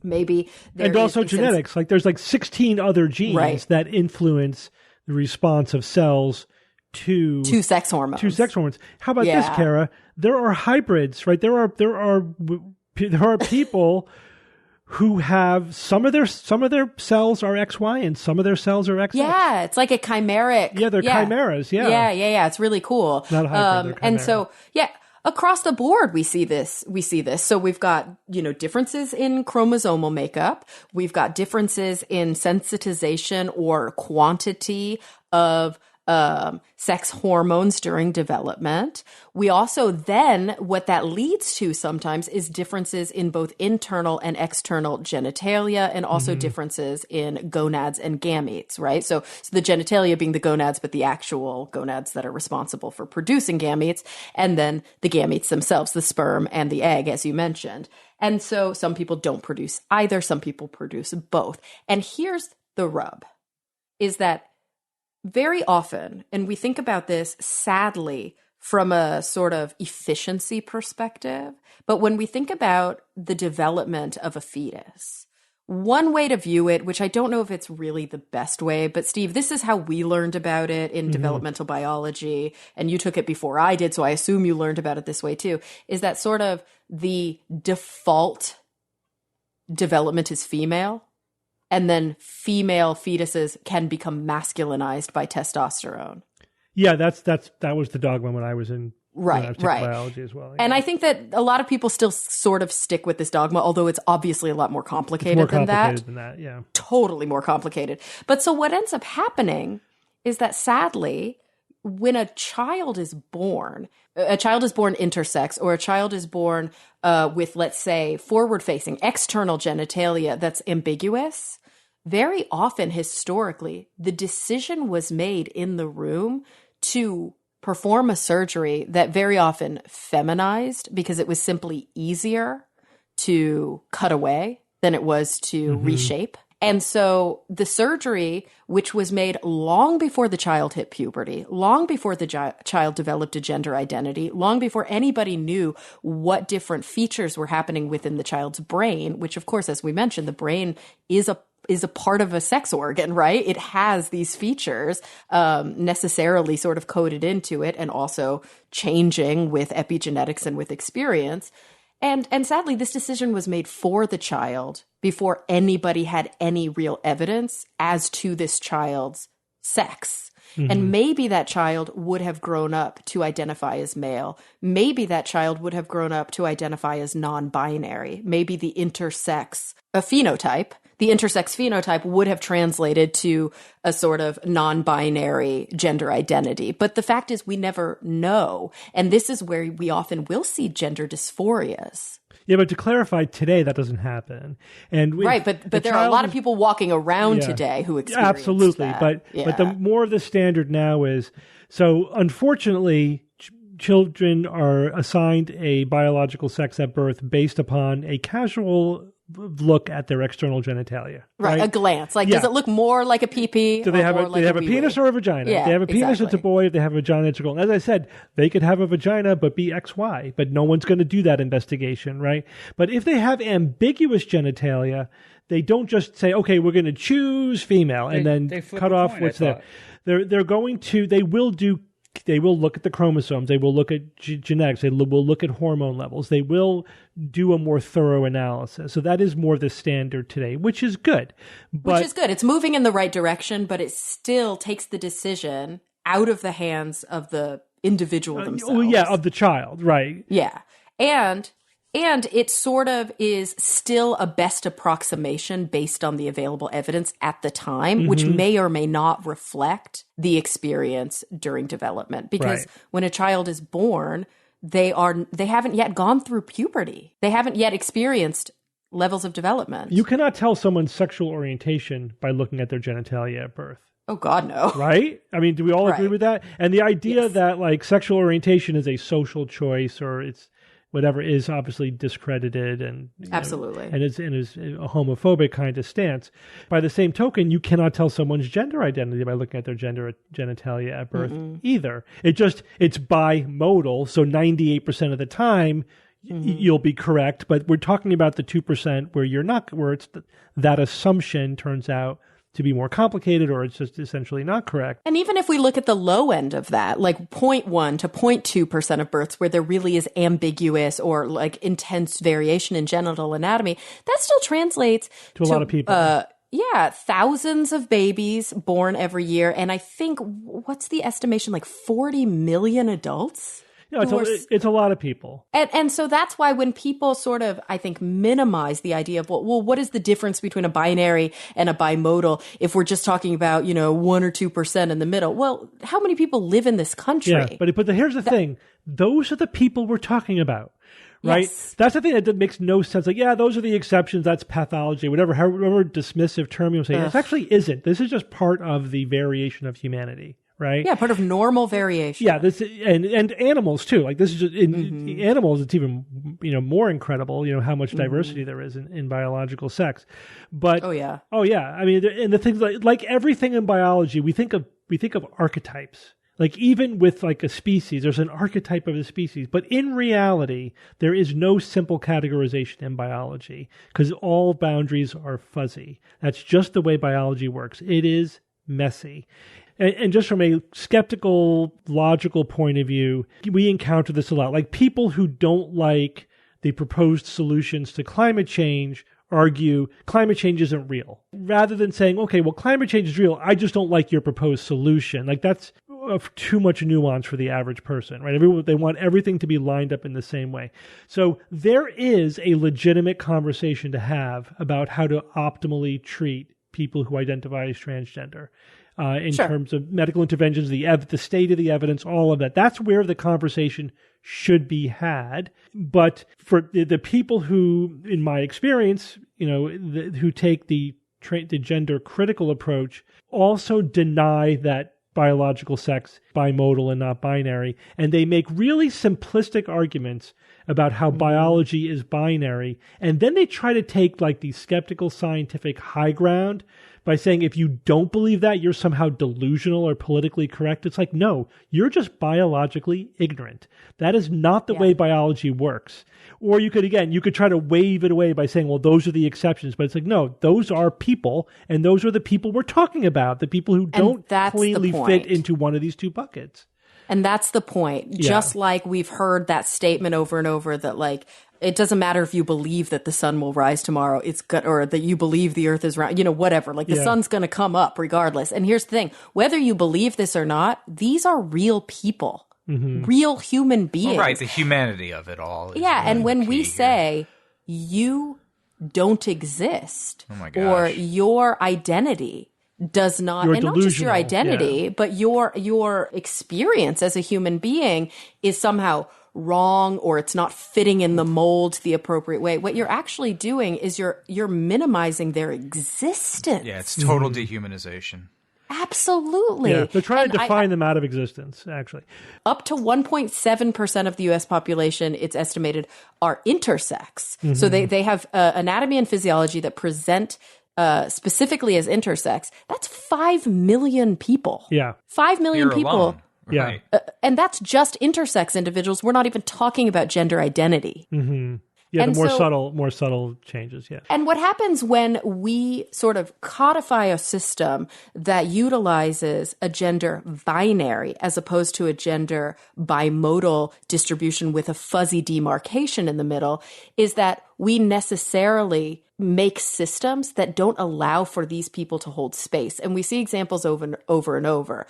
maybe there and also genetics. There's 16 other genes that influence the response of cells to sex hormones. How about this, Kara? There are hybrids, right? There are There are people who have some of their cells are XY and some of their cells are XX. Yeah, it's like a chimeric. Yeah, they're chimeras. Yeah. Yeah. It's really cool. Not a hybrid, and so, across the board, we see this. So we've got, differences in chromosomal makeup. We've got differences in sensitization or quantity of sex hormones during development. We also then, what that leads to sometimes is differences in both internal and external genitalia, and also differences in gonads and gametes, right? So the genitalia being the gonads, but the actual gonads that are responsible for producing gametes, and then the gametes themselves, the sperm and the egg, as you mentioned. And so some people don't produce either, some people produce both. And here's the rub, is that very often, and we think about this sadly from a sort of efficiency perspective, but when we think about the development of a fetus, one way to view it, which I don't know if it's really the best way, but Steve, this is how we learned about it in developmental biology, and you took it before I did, so I assume you learned about it this way too, is that sort of the default development is female. And then female fetuses can become masculinized by testosterone. Yeah, that was the dogma when I was in right. biology as well. Yeah. And I think that a lot of people still sort of stick with this dogma, although it's obviously a lot more complicated, than that. Yeah, totally more complicated. But so what ends up happening is that sadly, when a child is born intersex, or a child is born with, let's say, forward-facing external genitalia that's ambiguous, very often historically, the decision was made in the room to perform a surgery that very often feminized, because it was simply easier to cut away than it was to reshape. And so the surgery, which was made long before the child hit puberty, long before the child developed a gender identity, long before anybody knew what different features were happening within the child's brain, which, of course, as we mentioned, the brain is a part of a sex organ, right? It has these features necessarily sort of coded into it, and also changing with epigenetics and with experience. And sadly, this decision was made for the child before anybody had any real evidence as to this child's sex. And maybe that child would have grown up to identify as male. Maybe that child would have grown up to identify as non-binary. Maybe the intersex phenotype would have translated to a sort of non-binary gender identity. But the fact is, we never know. And this is where we often will see gender dysphorias. Yeah, but to clarify, today that doesn't happen. And but there are a lot of people walking around today who experience absolutely. that. But the more of the standard now is, so unfortunately, children are assigned a biological sex at birth based upon a casual look at their external genitalia. Right, a glance. Does it look more like a pee-pee? Do they have a penis or a vagina? Yeah, if they have a penis, exactly. it's a boy. If they have a vagina, it's a girl. And as I said, they could have a vagina but be XY, but no one's going to do that investigation, right? But if they have ambiguous genitalia, they don't just say, okay, we're going to choose female and then cut off what's there. They will look at the chromosomes. They will look at genetics. They will look at hormone levels. They will do a more thorough analysis. So that is more the standard today, which is good. It's moving in the right direction, but it still takes the decision out of the hands of the individual themselves. Of the child, right. Yeah. And it sort of is still a best approximation based on the available evidence at the time, which may or may not reflect the experience during development. Because when a child is born, they haven't yet gone through puberty. They haven't yet experienced levels of development. You cannot tell someone's sexual orientation by looking at their genitalia at birth. Oh, God, no. Right? I mean, do we all agree with that? And the idea that sexual orientation is a social choice, or it's whatever, is obviously discredited and absolutely, and is a homophobic kind of stance. By the same token, you cannot tell someone's gender identity by looking at their genitalia at birth either. It's bimodal, so 98% of the time you'll be correct. But we're talking about the 2% where you're not, where it's that assumption turns out to be more complicated or it's just essentially not correct. And even if we look at the low end of that, like 0.1 to 0.2% of births where there really is ambiguous or like intense variation in genital anatomy, that still translates to a lot of people. Thousands of babies born every year. And I think, what's the estimation, like 40 million adults? Yeah, it's a lot of people. And so that's why when people sort of, I think, minimize the idea of, well, what is the difference between a binary and a bimodal if we're just talking about, 1 or 2% in the middle? Well, how many people live in this country? Yeah, but here's the thing. Those are the people we're talking about. Right? Yes. That's the thing that makes no sense. Like, yeah, those are the exceptions. That's pathology, whatever dismissive term you say. This actually isn't. This is just part of the variation of humanity. Right? Yeah, part of normal variation. Yeah, this and animals too. Like this is just in animals. It's even more incredible. How much diversity there is in biological sex. But oh yeah. I mean, and the things like everything in biology, we think of archetypes. Like even with like a species, there's an archetype of a species. But in reality, there is no simple categorization in biology because all boundaries are fuzzy. That's just the way biology works. It is messy. And just from a skeptical, logical point of view, we encounter this a lot. Like people who don't like the proposed solutions to climate change argue climate change isn't real. Rather than saying, okay, well, climate change is real, I just don't like your proposed solution. Like that's of too much nuance for the average person, right? They want everything to be lined up in the same way. So there is a legitimate conversation to have about how to optimally treat people who identify as transgender. In terms of medical interventions, the state of the evidence, all of that. That's where the conversation should be had. But for the people who, in my experience, who take the gender critical approach, also deny that biological sex, bimodal and not binary, and they make really simplistic arguments about how biology is binary, and then they try to take like the skeptical scientific high ground by saying if you don't believe that, you're somehow delusional or politically correct. It's like, no, you're just biologically ignorant. That is not the way biology works. Or you could try to wave it away by saying, well, those are the exceptions. But it's like, no, those are people, and those are the people we're talking about, the people who don't cleanly fit into one of these two buckets. And that's the point. Yeah. Just like we've heard that statement over and over that like, it doesn't matter if you believe that the sun will rise tomorrow, or that you believe the earth is round, whatever. Like the sun's going to come up regardless. And here's the thing, whether you believe this or not, these are real people, real human beings. Well, right, the humanity of it all. Yeah, and when we say you don't exist, or your identity does not, you're and not just your identity, but your experience as a human being is somehow wrong, or it's not fitting in the mold the appropriate way. What you're actually doing is you're minimizing their existence. Yeah, it's total dehumanization. Absolutely. Yeah, they're trying to define them out of existence, actually. Up to 1.7% of the U.S. population, it's estimated, are intersex. So they have anatomy and physiology that present specifically as intersex. That's 5 million people. Yeah. 5 million You're people. Alone. Yeah. Right. And that's just intersex individuals. We're not even talking about gender identity. Mm-hmm. Yeah, and the more subtle changes, yeah. And what happens when we sort of codify a system that utilizes a gender binary as opposed to a gender bimodal distribution with a fuzzy demarcation in the middle is that we necessarily make systems that don't allow for these people to hold space. And we see examples over and over.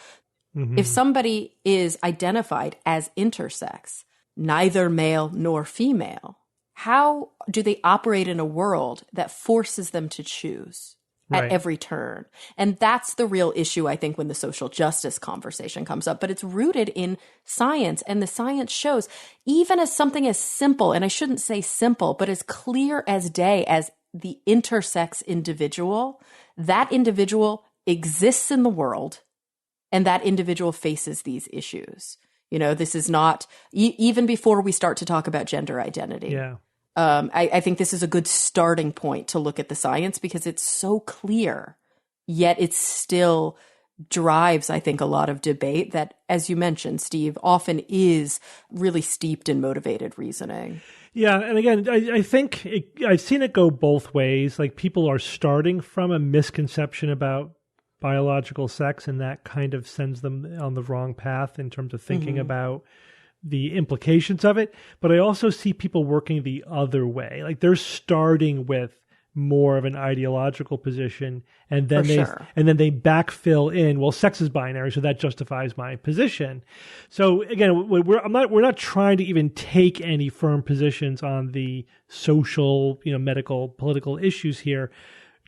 If somebody is identified as intersex, neither male nor female, how do they operate in a world that forces them to choose at every turn? And that's the real issue, I think, when the social justice conversation comes up. But it's rooted in science, and the science shows, even as something as simple, and I shouldn't say simple, but as clear as day as the intersex individual, that individual exists in the world, and that individual faces these issues. This is not, even before we start to talk about gender identity. Yeah. I think this is a good starting point to look at the science because it's so clear, yet it's still drives, I think, a lot of debate that, as you mentioned, Steve, often is really steeped in motivated reasoning. Yeah, and again, I think I've seen it go both ways. Like, people are starting from a misconception about biological sex, and that kind of sends them on the wrong path in terms of thinking about the implications of it. But I also see people working the other way. Like, they're starting with more of an ideological position, and then they backfill in, well, sex is binary, so that justifies my position. So again, we're not trying to even take any firm positions on the social, medical, political issues here.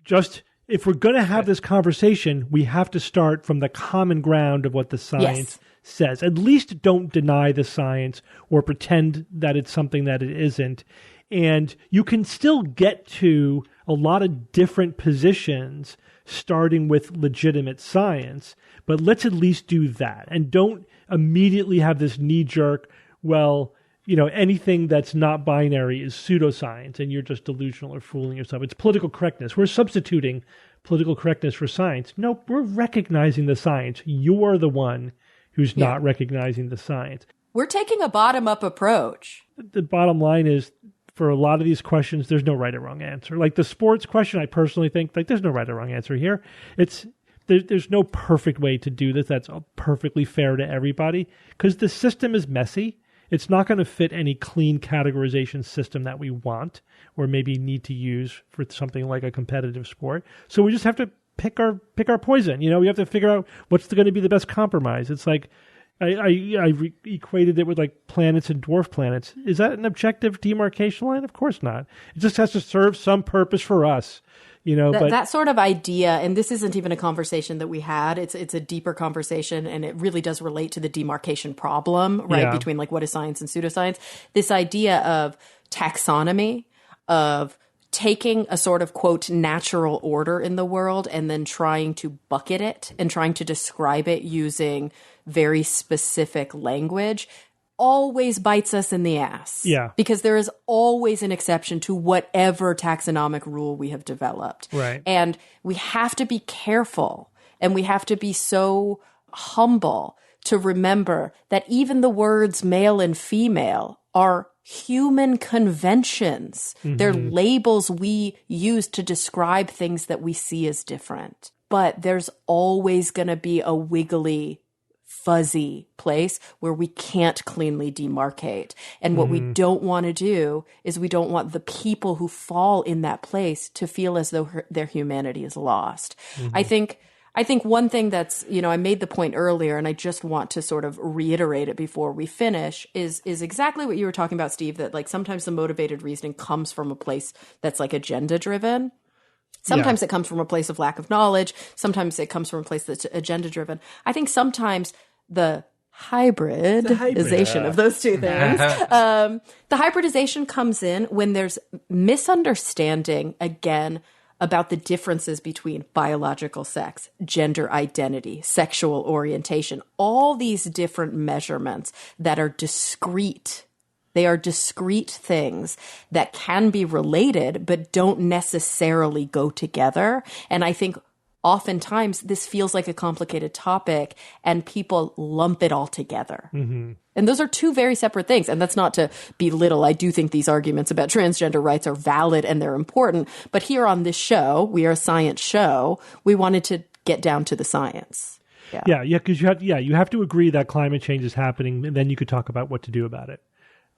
Just, if we're going to have this conversation, we have to start from the common ground of what the science says. At least don't deny the science or pretend that it's something that it isn't. And you can still get to a lot of different positions starting with legitimate science, but let's at least do that. And don't immediately have this knee-jerk, well, anything that's not binary is pseudoscience and you're just delusional or fooling yourself. It's political correctness. We're substituting political correctness for science. No, we're recognizing the science. You're the one who's not recognizing the science. We're taking a bottom-up approach. The bottom line is, for a lot of these questions, there's no right or wrong answer. Like the sports question, I personally think there's no right or wrong answer here. There's no perfect way to do this that's perfectly fair to everybody, because the system is messy. It's not going to fit any clean categorization system that we want or maybe need to use for something like a competitive sport. So we just have to pick our poison. We have to figure out what's going to be the best compromise. It's like, I equated it with like planets and dwarf planets. Is that an objective demarcation line? Of course not. It just has to serve some purpose for us, But that sort of idea, and this isn't even a conversation that we had. It's a deeper conversation, and it really does relate to the demarcation problem, right? Between like what is science and pseudoscience. This idea of taxonomy, of taking a sort of, quote, natural order in the world and then trying to bucket it and trying to describe it using very specific language always bites us in the ass. Yeah. Because there is always an exception to whatever taxonomic rule we have developed. Right. And we have to be careful, and we have to be so humble to remember that even the words male and female are human conventions. They're labels we use to describe things that we see as different. But there's always going to be a wiggly, fuzzy place where we can't cleanly demarcate. And what we don't want to do is we don't want the people who fall in that place to feel as though their humanity is lost. I think one thing that's, I made the point earlier, and I just want to sort of reiterate it before we finish, is exactly what you were talking about, Steve, that like sometimes the motivated reasoning comes from a place that's like agenda driven. Sometimes it comes from a place of lack of knowledge. Sometimes it comes from a place that's agenda driven. I think sometimes the hybridization of those two things, the hybridization comes in when there's misunderstanding, again, about the differences between biological sex, gender identity, sexual orientation, all these different measurements that are discrete. They are discrete things that can be related, but don't necessarily go together. And I think oftentimes this feels like a complicated topic and people lump it all together. And those are two very separate things. And that's not to belittle. I do think these arguments about transgender rights are valid and they're important. But here on this show, we are a science show. We wanted to get down to the science. Because you have to agree that climate change is happening, and then you could talk about what to do about it.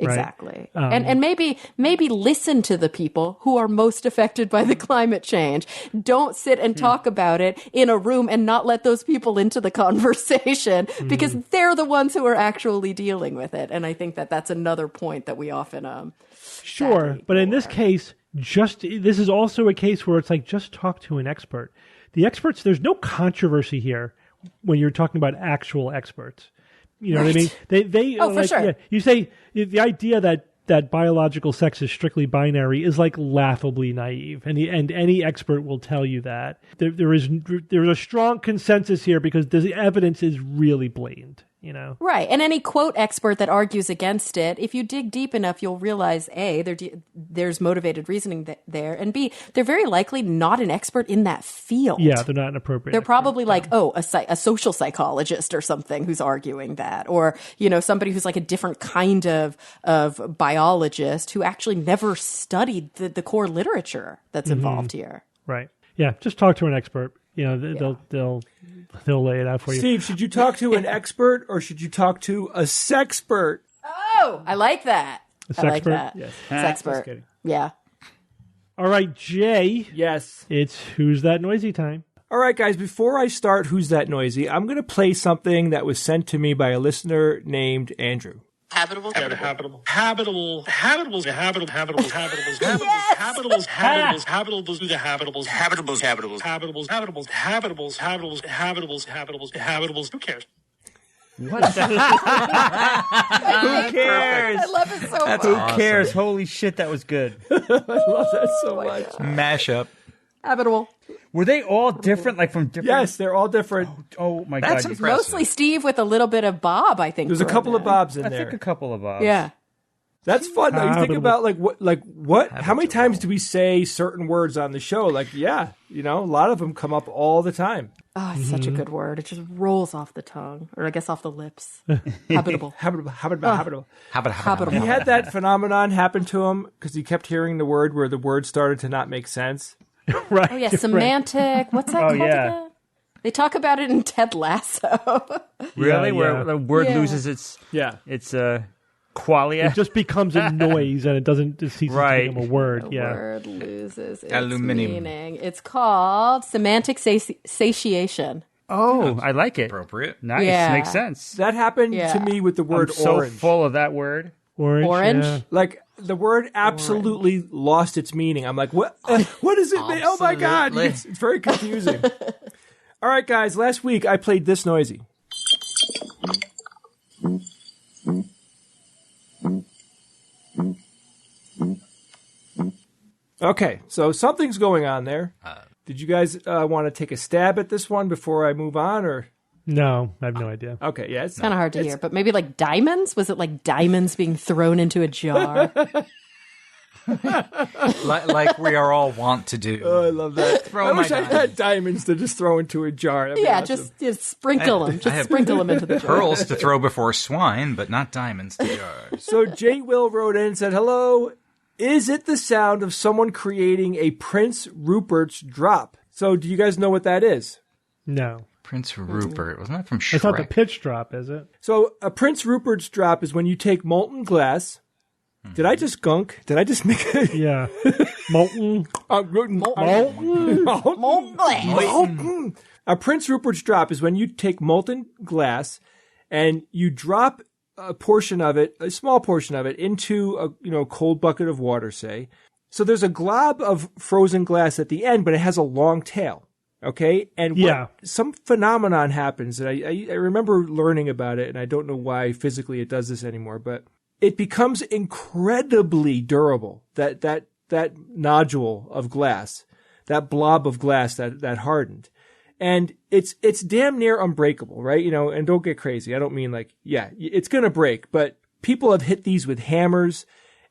Exactly. Right? And maybe listen to the people who are most affected by the climate change. Don't sit and talk about it in a room and not let those people into the conversation because they're the ones who are actually dealing with it. And I think that that's another point that we often Sure, but in this case, this is also a case where it's like, just talk to an expert. The experts, there's no controversy here when you're talking about actual experts. You know what I mean? They for sure. Yeah, you say the idea that biological sex is strictly binary is like laughably naive, and any expert will tell you that there's a strong consensus here because the evidence is really blatant. Right. And any quote expert that argues against it, if you dig deep enough, you'll realize, A, there's motivated reasoning there, and B, they're very likely not an expert in that field. Yeah, they're not an appropriate They're expert. probably like, a social psychologist or something who's arguing that, or, somebody who's like a different kind of biologist who actually never studied the core literature that's involved here. Right. Yeah, just talk to an expert. They'll lay it out for you. Steve, should you talk to an expert or should you talk to a sexpert? Oh, I like that. A I like sexpert? that. Yes. Sexpert. Just kidding. Yeah. All right, Jay. Yes. It's Who's That Noisy time. All right, guys, before I start Who's That Noisy, I'm going to play something that was sent to me by a listener named Andrew. Habitable, habitable, habitable, habitables, habitable, habitables, habitables, habitables, habitables, habitables, habitables, the habitables, habitables, habitables, habitables, habitables, habitables, habitables, habitables, habitables, habitables. Who cares? What? Who cares? I love it so much. Who cares? Holy shit, that was good. I love that so much. Mashup. Habitable. Were they all different? Like from different? Yes, they're all different. Oh my That's god! impressive. Mostly Steve with a little bit of Bob, I think. There's a couple of Bobs in I there. think a couple of Bobs. Yeah. That's fun. Though. You think Habitable. about what? How many times do we say certain words on the show? A lot of them come up all the time. Oh, it's such a good word. It just rolls off the tongue, or I guess off the lips. Habitable. Habitable, habitable. Habitable. He had that phenomenon happen to him because he kept hearing the word where the word started to not make sense. Right. Oh, yeah, semantic. What's that called again? They talk about it in Ted Lasso. Really? Yeah, Where yeah. the word Yeah. loses its qualia? It just becomes a noise and it doesn't cease to become a word. The Yeah. word loses its Aluminium. meaning. It's called semantic satiation. Oh, I like it. Appropriate. Nice. Yeah. Makes sense. That happened Yeah. to me with the word I'm so orange. full of that word. Orange. Yeah. Like the word absolutely lost its meaning. I'm like, what? What does it mean? Oh my god! Absolutely. It's very confusing. All right, guys. Last week I played this noisy. Okay, so something's going on there. Did you guys want to take a stab at this one before I move on, or? No, I have no idea. Okay, yeah, it's Kind of hard to hear, but maybe like diamonds? Was it like diamonds being thrown into a jar? Like we are all wont to do. Oh, I love that. Throw I my wish I had diamonds to just throw into a jar. That'd be Yeah, awesome. just sprinkle them. I Just have sprinkle them into the jar. Pearls to throw before swine, but not diamonds to jars. So J. Will wrote in and said, "Hello, is it the sound of someone creating a Prince Rupert's drop?" So do you guys know what that is? No. Prince Rupert. Wasn't that from Shrek? It's not the pitch drop, is it? So a Prince Rupert's drop is when you take molten glass. Did I just gunk? Did I just make it? Yeah. Molten. Molten. A Prince Rupert's drop is when you take molten glass and you drop a portion of it, a small portion of it, into a cold bucket of water, say. So there's a glob of frozen glass at the end, but it has a long tail. Okay? And some phenomenon happens, and I remember learning about it, and I don't know why physically it does this anymore, but it becomes incredibly durable, that nodule of glass, that blob of glass that hardened. And it's damn near unbreakable, right? And don't get crazy. I don't mean it's going to break, but people have hit these with hammers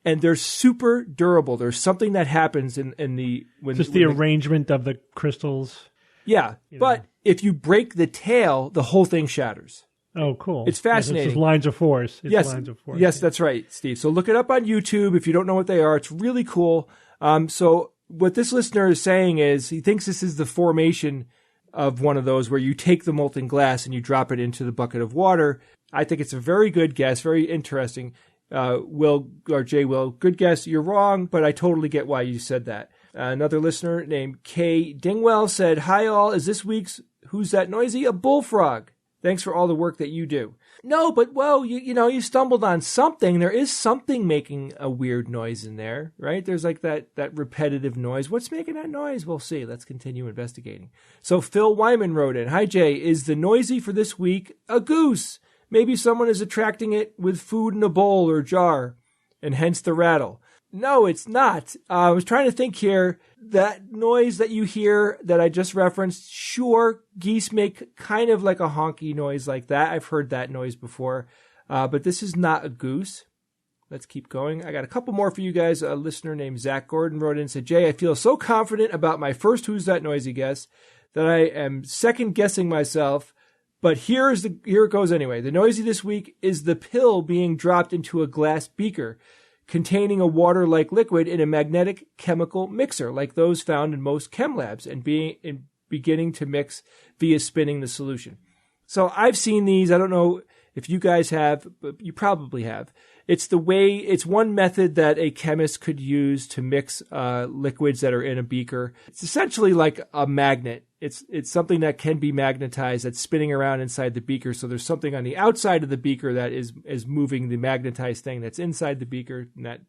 and they're super durable. There's something that happens in the arrangement of the crystals. Yeah. But if you break the tail, the whole thing shatters. Oh, cool. It's fascinating. It's just lines of force. Lines of force. Yes, that's right, Steve. So look it up on YouTube if you don't know what they are. It's really cool. So what this listener is saying is he thinks this is the formation of one of those where you take the molten glass and you drop it into the bucket of water. I think it's a very good guess, very interesting. Jay Will, good guess. You're wrong, but I totally get why you said that. Another listener named Kay Dingwell said, "Hi all, is this week's Who's That Noisy a bullfrog? Thanks for all the work that you do." No, but you stumbled on something. There is something making a weird noise in there, right? There's like that repetitive noise. What's making that noise? We'll see. Let's continue investigating. So Phil Wyman wrote in, "Hi Jay, is the noisy for this week a goose? Maybe someone is attracting it with food in a bowl or jar, and hence the rattle." No, it's not. I was trying to think here. That noise that you hear that I just referenced, sure, geese make kind of like a honky noise like that. I've heard that noise before. But this is not a goose. Let's keep going. I got a couple more for you guys. A listener named Zach Gordon wrote in and said, Jay, I feel so confident about my first Who's That Noisy guess that I am second guessing myself. But here it goes anyway. The noisy this week is the pill being dropped into a glass beaker containing a water-like liquid in a magnetic chemical mixer like those found in most chem labs and beginning to mix via spinning the solution. So I've seen these. I don't know if you guys have, but you probably have. It's one method that a chemist could use to mix liquids that are in a beaker. It's essentially like a magnet. It's something that can be magnetized that's spinning around inside the beaker. So there's something on the outside of the beaker that is moving the magnetized thing that's inside the beaker, and that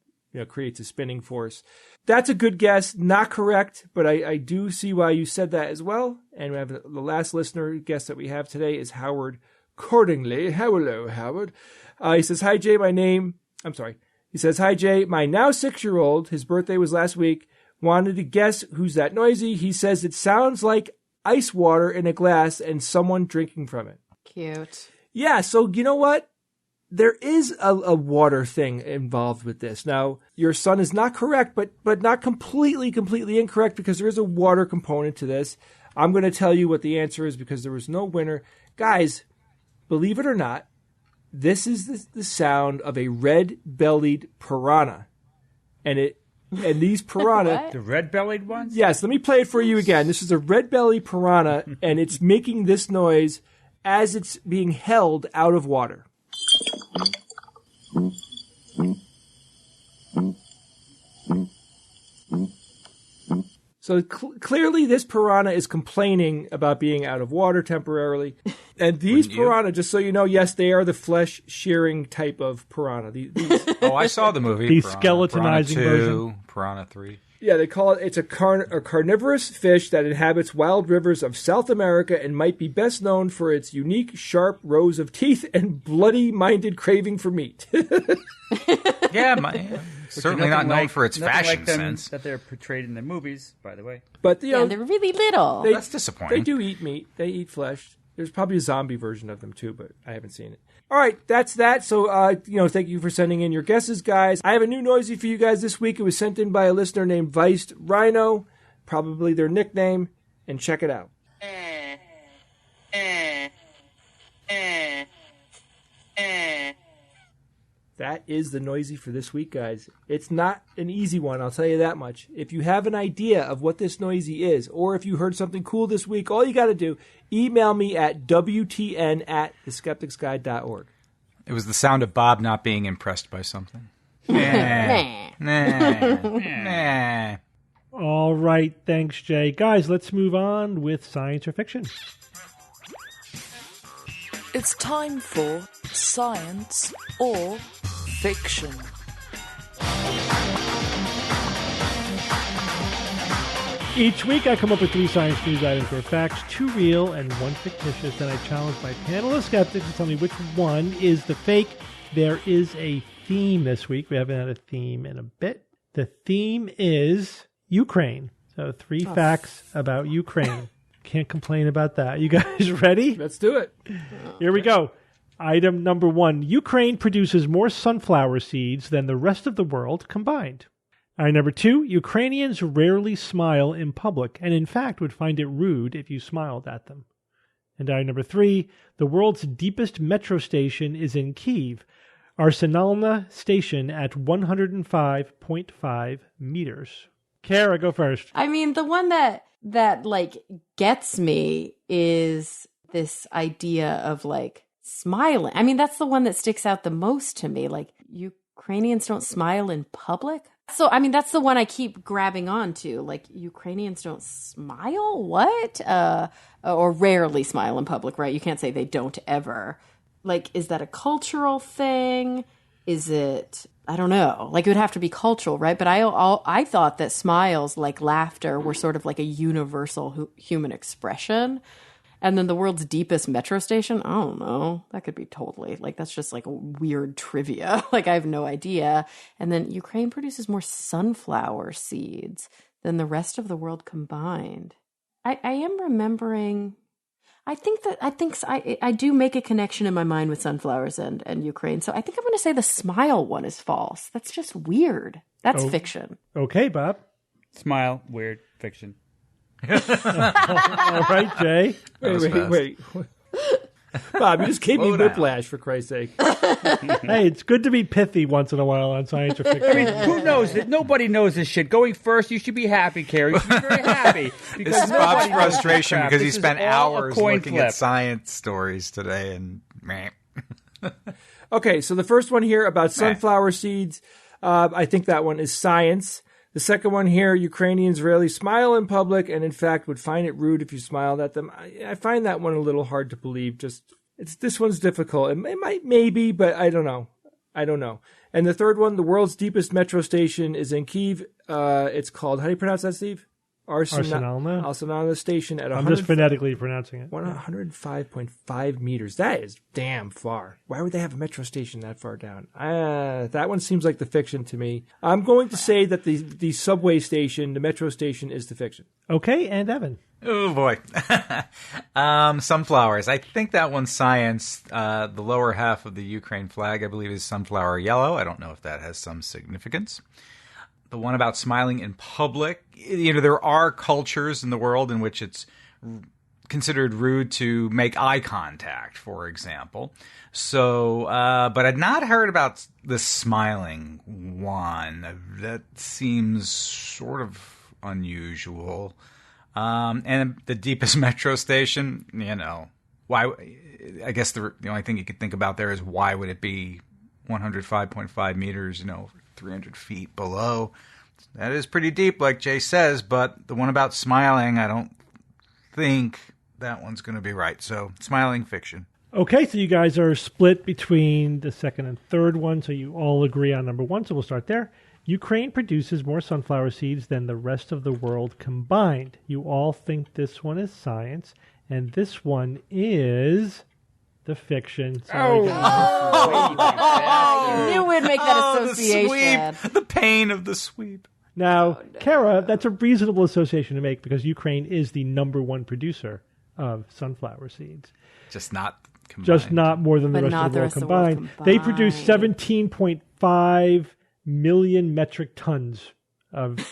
creates a spinning force. That's a good guess. Not correct, but I do see why you said that as well. And we have the last listener guest that we have today is Howard Cordingly. Hello, Howard. He says, Hi, Jay, He says, Hi, Jay, my now 6-year-old, his birthday was last week, wanted to guess who's that noisy. He says it sounds like ice water in a glass and someone drinking from it. Cute. Yeah, so you know what? There is a water thing involved with this. Now, your son is not correct, but not completely incorrect, because there is a water component to this. I'm going to tell you what the answer is because there was no winner. Guys, believe it or not, this is the sound of a red-bellied piranha. And these piranha... The red-bellied ones? Yes, let me play it for you again. This is a red-bellied piranha, and it's making this noise as it's being held out of water. So clearly this piranha is complaining about being out of water temporarily. And these piranha, just so you know, yes, they are the flesh-shearing type of piranha. Oh, I saw the movie. The Piranha, skeletonizing Piranha 2, version. Piranha 3. Yeah, they call it, it's a carnivorous fish that inhabits wild rivers of South America and might be best known for its unique, sharp rows of teeth and bloody-minded craving for meat. Certainly not known for its fashion sense. That they're portrayed in the movies, by the way. But they're really little. That's disappointing. They do eat meat. They eat flesh. There's probably a zombie version of them too, but I haven't seen it. All right, that's that. So, thank you for sending in your guesses, guys. I have a new noisy for you guys this week. It was sent in by a listener named Viced Rhino, probably their nickname, and check it out. That is the noisy for this week, guys. It's not an easy one, I'll tell you that much. If you have an idea of what this noisy is, or if you heard something cool this week, all you got to do, email me at wtn@theskepticsguide.org. It was the sound of Bob not being impressed by something. Nah. All right, thanks, Jay. Guys, let's move on with science or fiction. It's time for science or fiction. Each week I come up with 3 science news items or facts, 2 real and 1 fictitious. Then I challenge my panel of skeptics to tell me which one is the fake. There is a theme this week. We haven't had a theme in a bit. The theme is Ukraine. So 3 facts about Ukraine. Can't complain about that. You guys ready? Let's do it. Here we go. Item number 1. Ukraine produces more sunflower seeds than the rest of the world combined. Item number 2. Ukrainians rarely smile in public and in fact would find it rude if you smiled at them. And item number 3. The world's deepest metro station is in Kiev, Arsenalna Station at 105.5 meters. Kara, go first. I mean, the one that gets me is this idea of smiling. I mean, that's the one that sticks out the most to me. Ukrainians don't smile in public. So, I mean, that's the one I keep grabbing on to. Ukrainians don't smile? What? Or rarely smile in public, right? You can't say they don't ever. Is that a cultural thing? Is it, I don't know. It would have to be cultural, right? But I thought that smiles, like laughter, were sort of like a universal human expression. And then the world's deepest metro station, I don't know. That could be totally, like, that's just like a weird trivia. Like, I have no idea. And then Ukraine produces more sunflower seeds than the rest of the world combined. I am remembering, I do make a connection in my mind with sunflowers and Ukraine. So I think I'm going to say the smile one is false. That's just weird. That's fiction. Okay, Bob. Smile, weird, fiction. All right, Jay. Wait. Bob, you just gave me whiplash, for Christ's sake. Hey, it's good to be pithy once in a while on science or fiction. I mean, who knows that? Nobody knows this shit. Going first, you should be happy, Carrie. You should be very happy. This is Bob's frustration because he spent hours looking at science stories today and meh. Okay, so the first one here about sunflower seeds, I think that one is science. The second one here, Ukrainians rarely smile in public and in fact would find it rude if you smiled at them. I find that one a little hard to believe. This one's difficult. It might, maybe, but I don't know. And the third one, the world's deepest metro station is in Kiev. It's called, how do you pronounce that, Steve? Arsenalna station at I'm just phonetically pronouncing it. 105.5 meters. That is damn far. Why would they have a metro station that far down? That one seems like the fiction to me. I'm going to say that the subway station, the metro station, is the fiction. Okay, and Evan. Oh, boy. Sunflowers. I think that one's science. The lower half of the Ukraine flag, I believe, is sunflower yellow. I don't know if that has some significance. The one about smiling in public, there are cultures in the world in which it's considered rude to make eye contact, for example. So, but I'd not heard about the smiling one. That seems sort of unusual. And the deepest metro station, why? I guess the only thing you could think about there is why would it be 105.5 meters, 300 feet below. That is pretty deep, like Jay says, but the one about smiling, I don't think that one's going to be right. So, smiling fiction. Okay, so you guys are split between the second and third one, so you all agree on number one, so we'll start there. Ukraine produces more sunflower seeds than the rest of the world combined. You all think this one is science, and this one is the fiction. Sorry, you knew we'd make that association. The sweep. The pain of the sweep. Now, Kara, that's a reasonable association to make because Ukraine is the number one producer of sunflower seeds. Just not combined. Just not more than the rest of the world combined. They produce 17.5 million metric tons of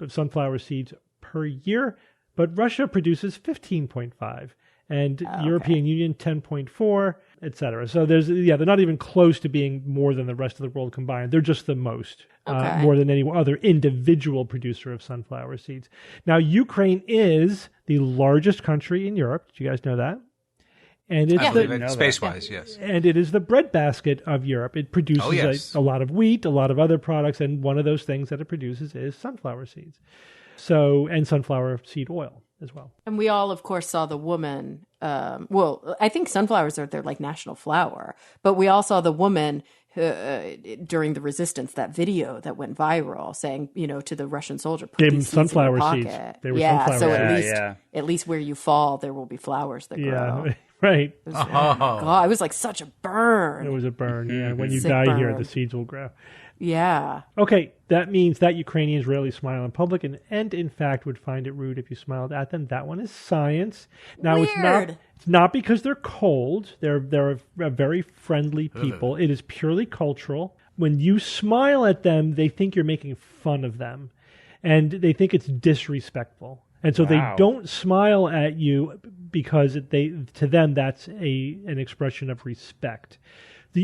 sunflower seeds per year, but Russia produces 15.5. And European Union 10.4, etc. So they're not even close to being more than the rest of the world combined. They're just the most, more than any other individual producer of sunflower seeds. Now, Ukraine is the largest country in Europe. Did you guys know that? And it's space-wise, yes. And it is the breadbasket of Europe. It produces a lot of wheat, a lot of other products, and one of those things that it produces is sunflower seeds. And sunflower seed oil as well. And we all, of course, saw the woman. I think sunflowers are their national flower, but we all saw the woman during the resistance, that video that went viral saying, to the Russian soldier, put gave them these sunflower seeds. They were sunflower seeds. So at least where you fall, there will be flowers that grow. Yeah, right. God, it was like such a burn. It was a burn. Yeah, when you die here, the seeds will grow. Yeah. Okay, that means that Ukrainians rarely smile in public and in fact would find it rude if you smiled at them. That one is science. Now Weird. It's not because they're cold. They're a very friendly people. It is purely cultural. When you smile at them, they think you're making fun of them and they think it's disrespectful. And so they don't smile at you because to them that's an expression of respect.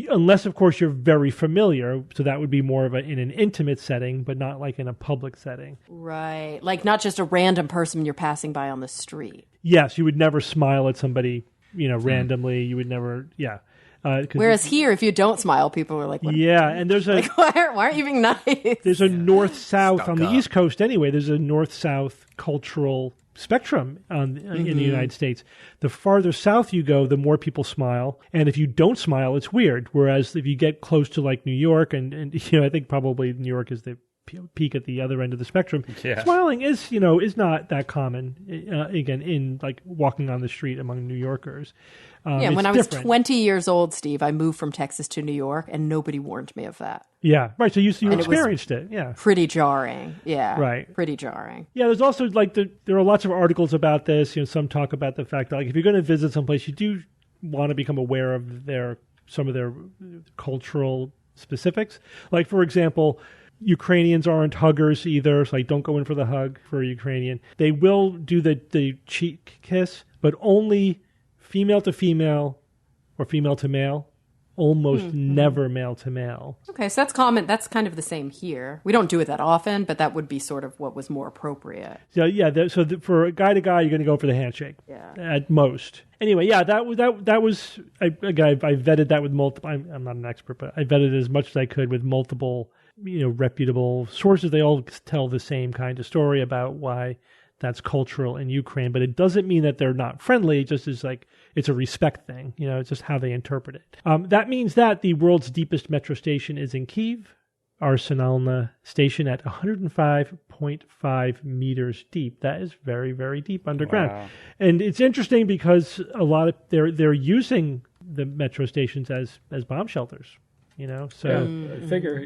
Unless, of course, you're very familiar, so that would be more of in an intimate setting, but not like in a public setting. Right. Like not just a random person you're passing by on the street. Yes, you would never smile at somebody, randomly. You would never, whereas here, if you don't smile, people are like, what? Yeah, and there's a... why aren't you being nice? There's a north-south, on the East Coast anyway, there's a north-south cultural spectrum in the United States. The farther south you go, the more people smile. And if you don't smile, it's weird. Whereas if you get close to like New York, and I think probably New York is the peek at the other end of the spectrum. Yeah. Smiling is not that common. Again, in like walking on the street among New Yorkers. When I was 20 years old, Steve, I moved from Texas to New York, and nobody warned me of that. Yeah, right. So you experienced it. Yeah, pretty jarring. Yeah, right. Pretty jarring. Yeah, there's also like there are lots of articles about this. Some talk about the fact that like if you're going to visit someplace, you do want to become aware of some of their cultural specifics. Like for example, Ukrainians aren't huggers either, so like don't go in for the hug for a Ukrainian. They will do the cheek kiss, but only female to female or female to male. Almost never male to male. Okay, so that's common. That's kind of the same here. We don't do it that often, but that would be sort of what was more appropriate. So for guy to guy, you're going to go for the handshake. Yeah. At most. Anyway, yeah, that was. I vetted that with multiple. I'm not an expert, but I vetted it as much as I could with multiple, reputable sources. They all tell the same kind of story about why that's cultural in Ukraine, but it doesn't mean that they're not friendly. It just is like it's a respect thing. It's just how they interpret it. That means that the world's deepest metro station is in Kiev, Arsenalna station at 105.5 meters deep. That is very, very deep underground. Wow. And it's interesting because a lot of they're using the metro stations as bomb shelters. So I figure,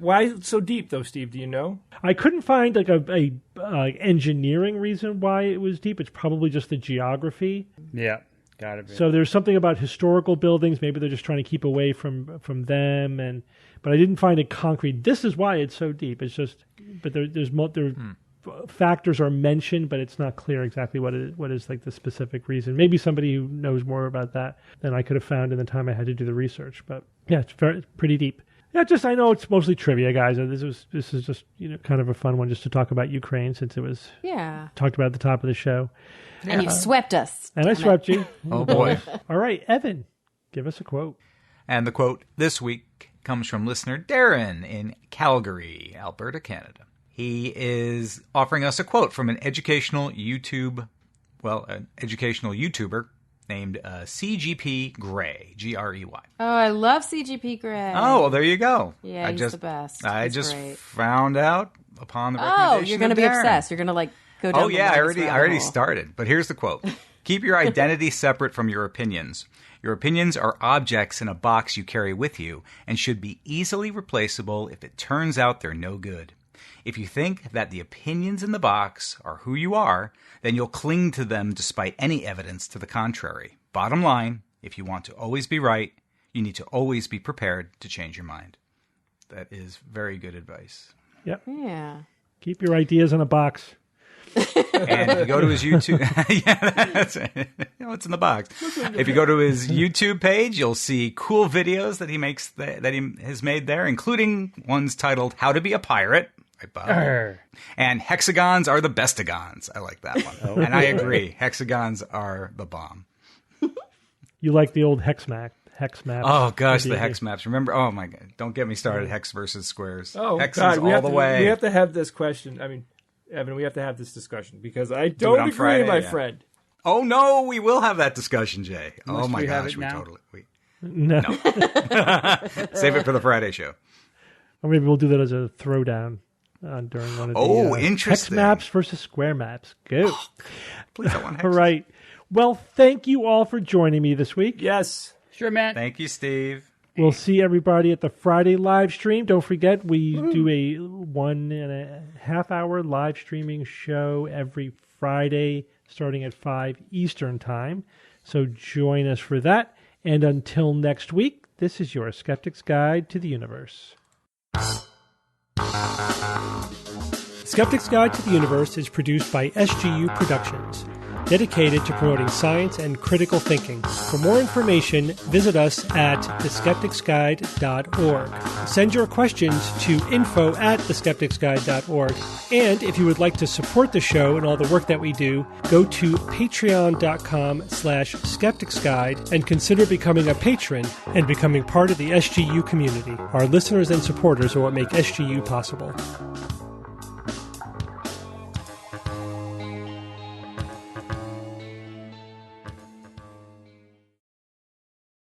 why is it so deep though, Steve? Do you know? I couldn't find like a engineering reason why it was deep. It's probably just the geography. Yeah, gotta be. So there's something about historical buildings. Maybe they're just trying to keep away from them. But I didn't find it concrete. This is why it's so deep. It's just, but there's factors are mentioned, but it's not clear exactly what is like the specific reason. Maybe somebody who knows more about that than I could have found in the time I had to do the research. But yeah, it's pretty deep. Yeah, I know it's mostly trivia, guys. This is just kind of a fun one just to talk about Ukraine since it was talked about at the top of the show. And you swept us. And I swept you. Oh boy! All right, Evan, give us a quote. And the quote this week comes from listener Darren in Calgary, Alberta, Canada. He is offering us a quote from an educational YouTuber named CGP Grey, Grey. Oh, I love CGP Grey. Oh, well, there you go. Yeah, he's the best. I just found out upon the recommendation. Oh, you're going to be obsessed. You're going to go down. Oh, yeah, I already started. But here's the quote. Keep your identity separate from your opinions. Your opinions are objects in a box you carry with you and should be easily replaceable if it turns out they're no good. If you think that the opinions in the box are who you are, then you'll cling to them despite any evidence to the contrary. Bottom line, if you want to always be right, you need to always be prepared to change your mind. That is very good advice. Yep. Yeah. Keep your ideas in a box. And if you go to his YouTube, that's it. What's in the box? If you go to his YouTube page, you'll see cool videos that he makes that he has made there, including ones titled "How to Be a Pirate." Right, Bob? And hexagons are the bestagons. I like that one, and I agree. Hexagons are the bomb. You like the old hex maps? Oh gosh, the hex maps. Remember? Oh my god! Don't get me started. Hex versus squares. Oh Hexes god, all the way. We have to have this question. I mean, Evan, we have to have this discussion because I don't agree, Friday, my friend. Oh no, we will have that discussion, Jay. Oh my gosh, we totally. No. Save it for the Friday show. Or maybe we'll do that as a throwdown during one of the interesting. Hex maps versus square maps. Good. Please, I want hexes. All right. Well, thank you all for joining me this week. Yes. Sure, Matt. Thank you, Steve. We'll see everybody at the Friday live stream. Don't forget, we do a 1.5 hour live streaming show every Friday starting at 5 Eastern time. So join us for that. And until next week, this is your Skeptic's Guide to the Universe. Skeptic's Guide to the Universe is produced by SGU Productions, dedicated to promoting science and critical thinking. For more information, visit us at theskepticsguide.org. Send your questions to info@theskepticsguide.org. And if you would like to support the show and all the work that we do, go to patreon.com/skepticsguide and consider becoming a patron and becoming part of the SGU community. Our listeners and supporters are what make SGU possible.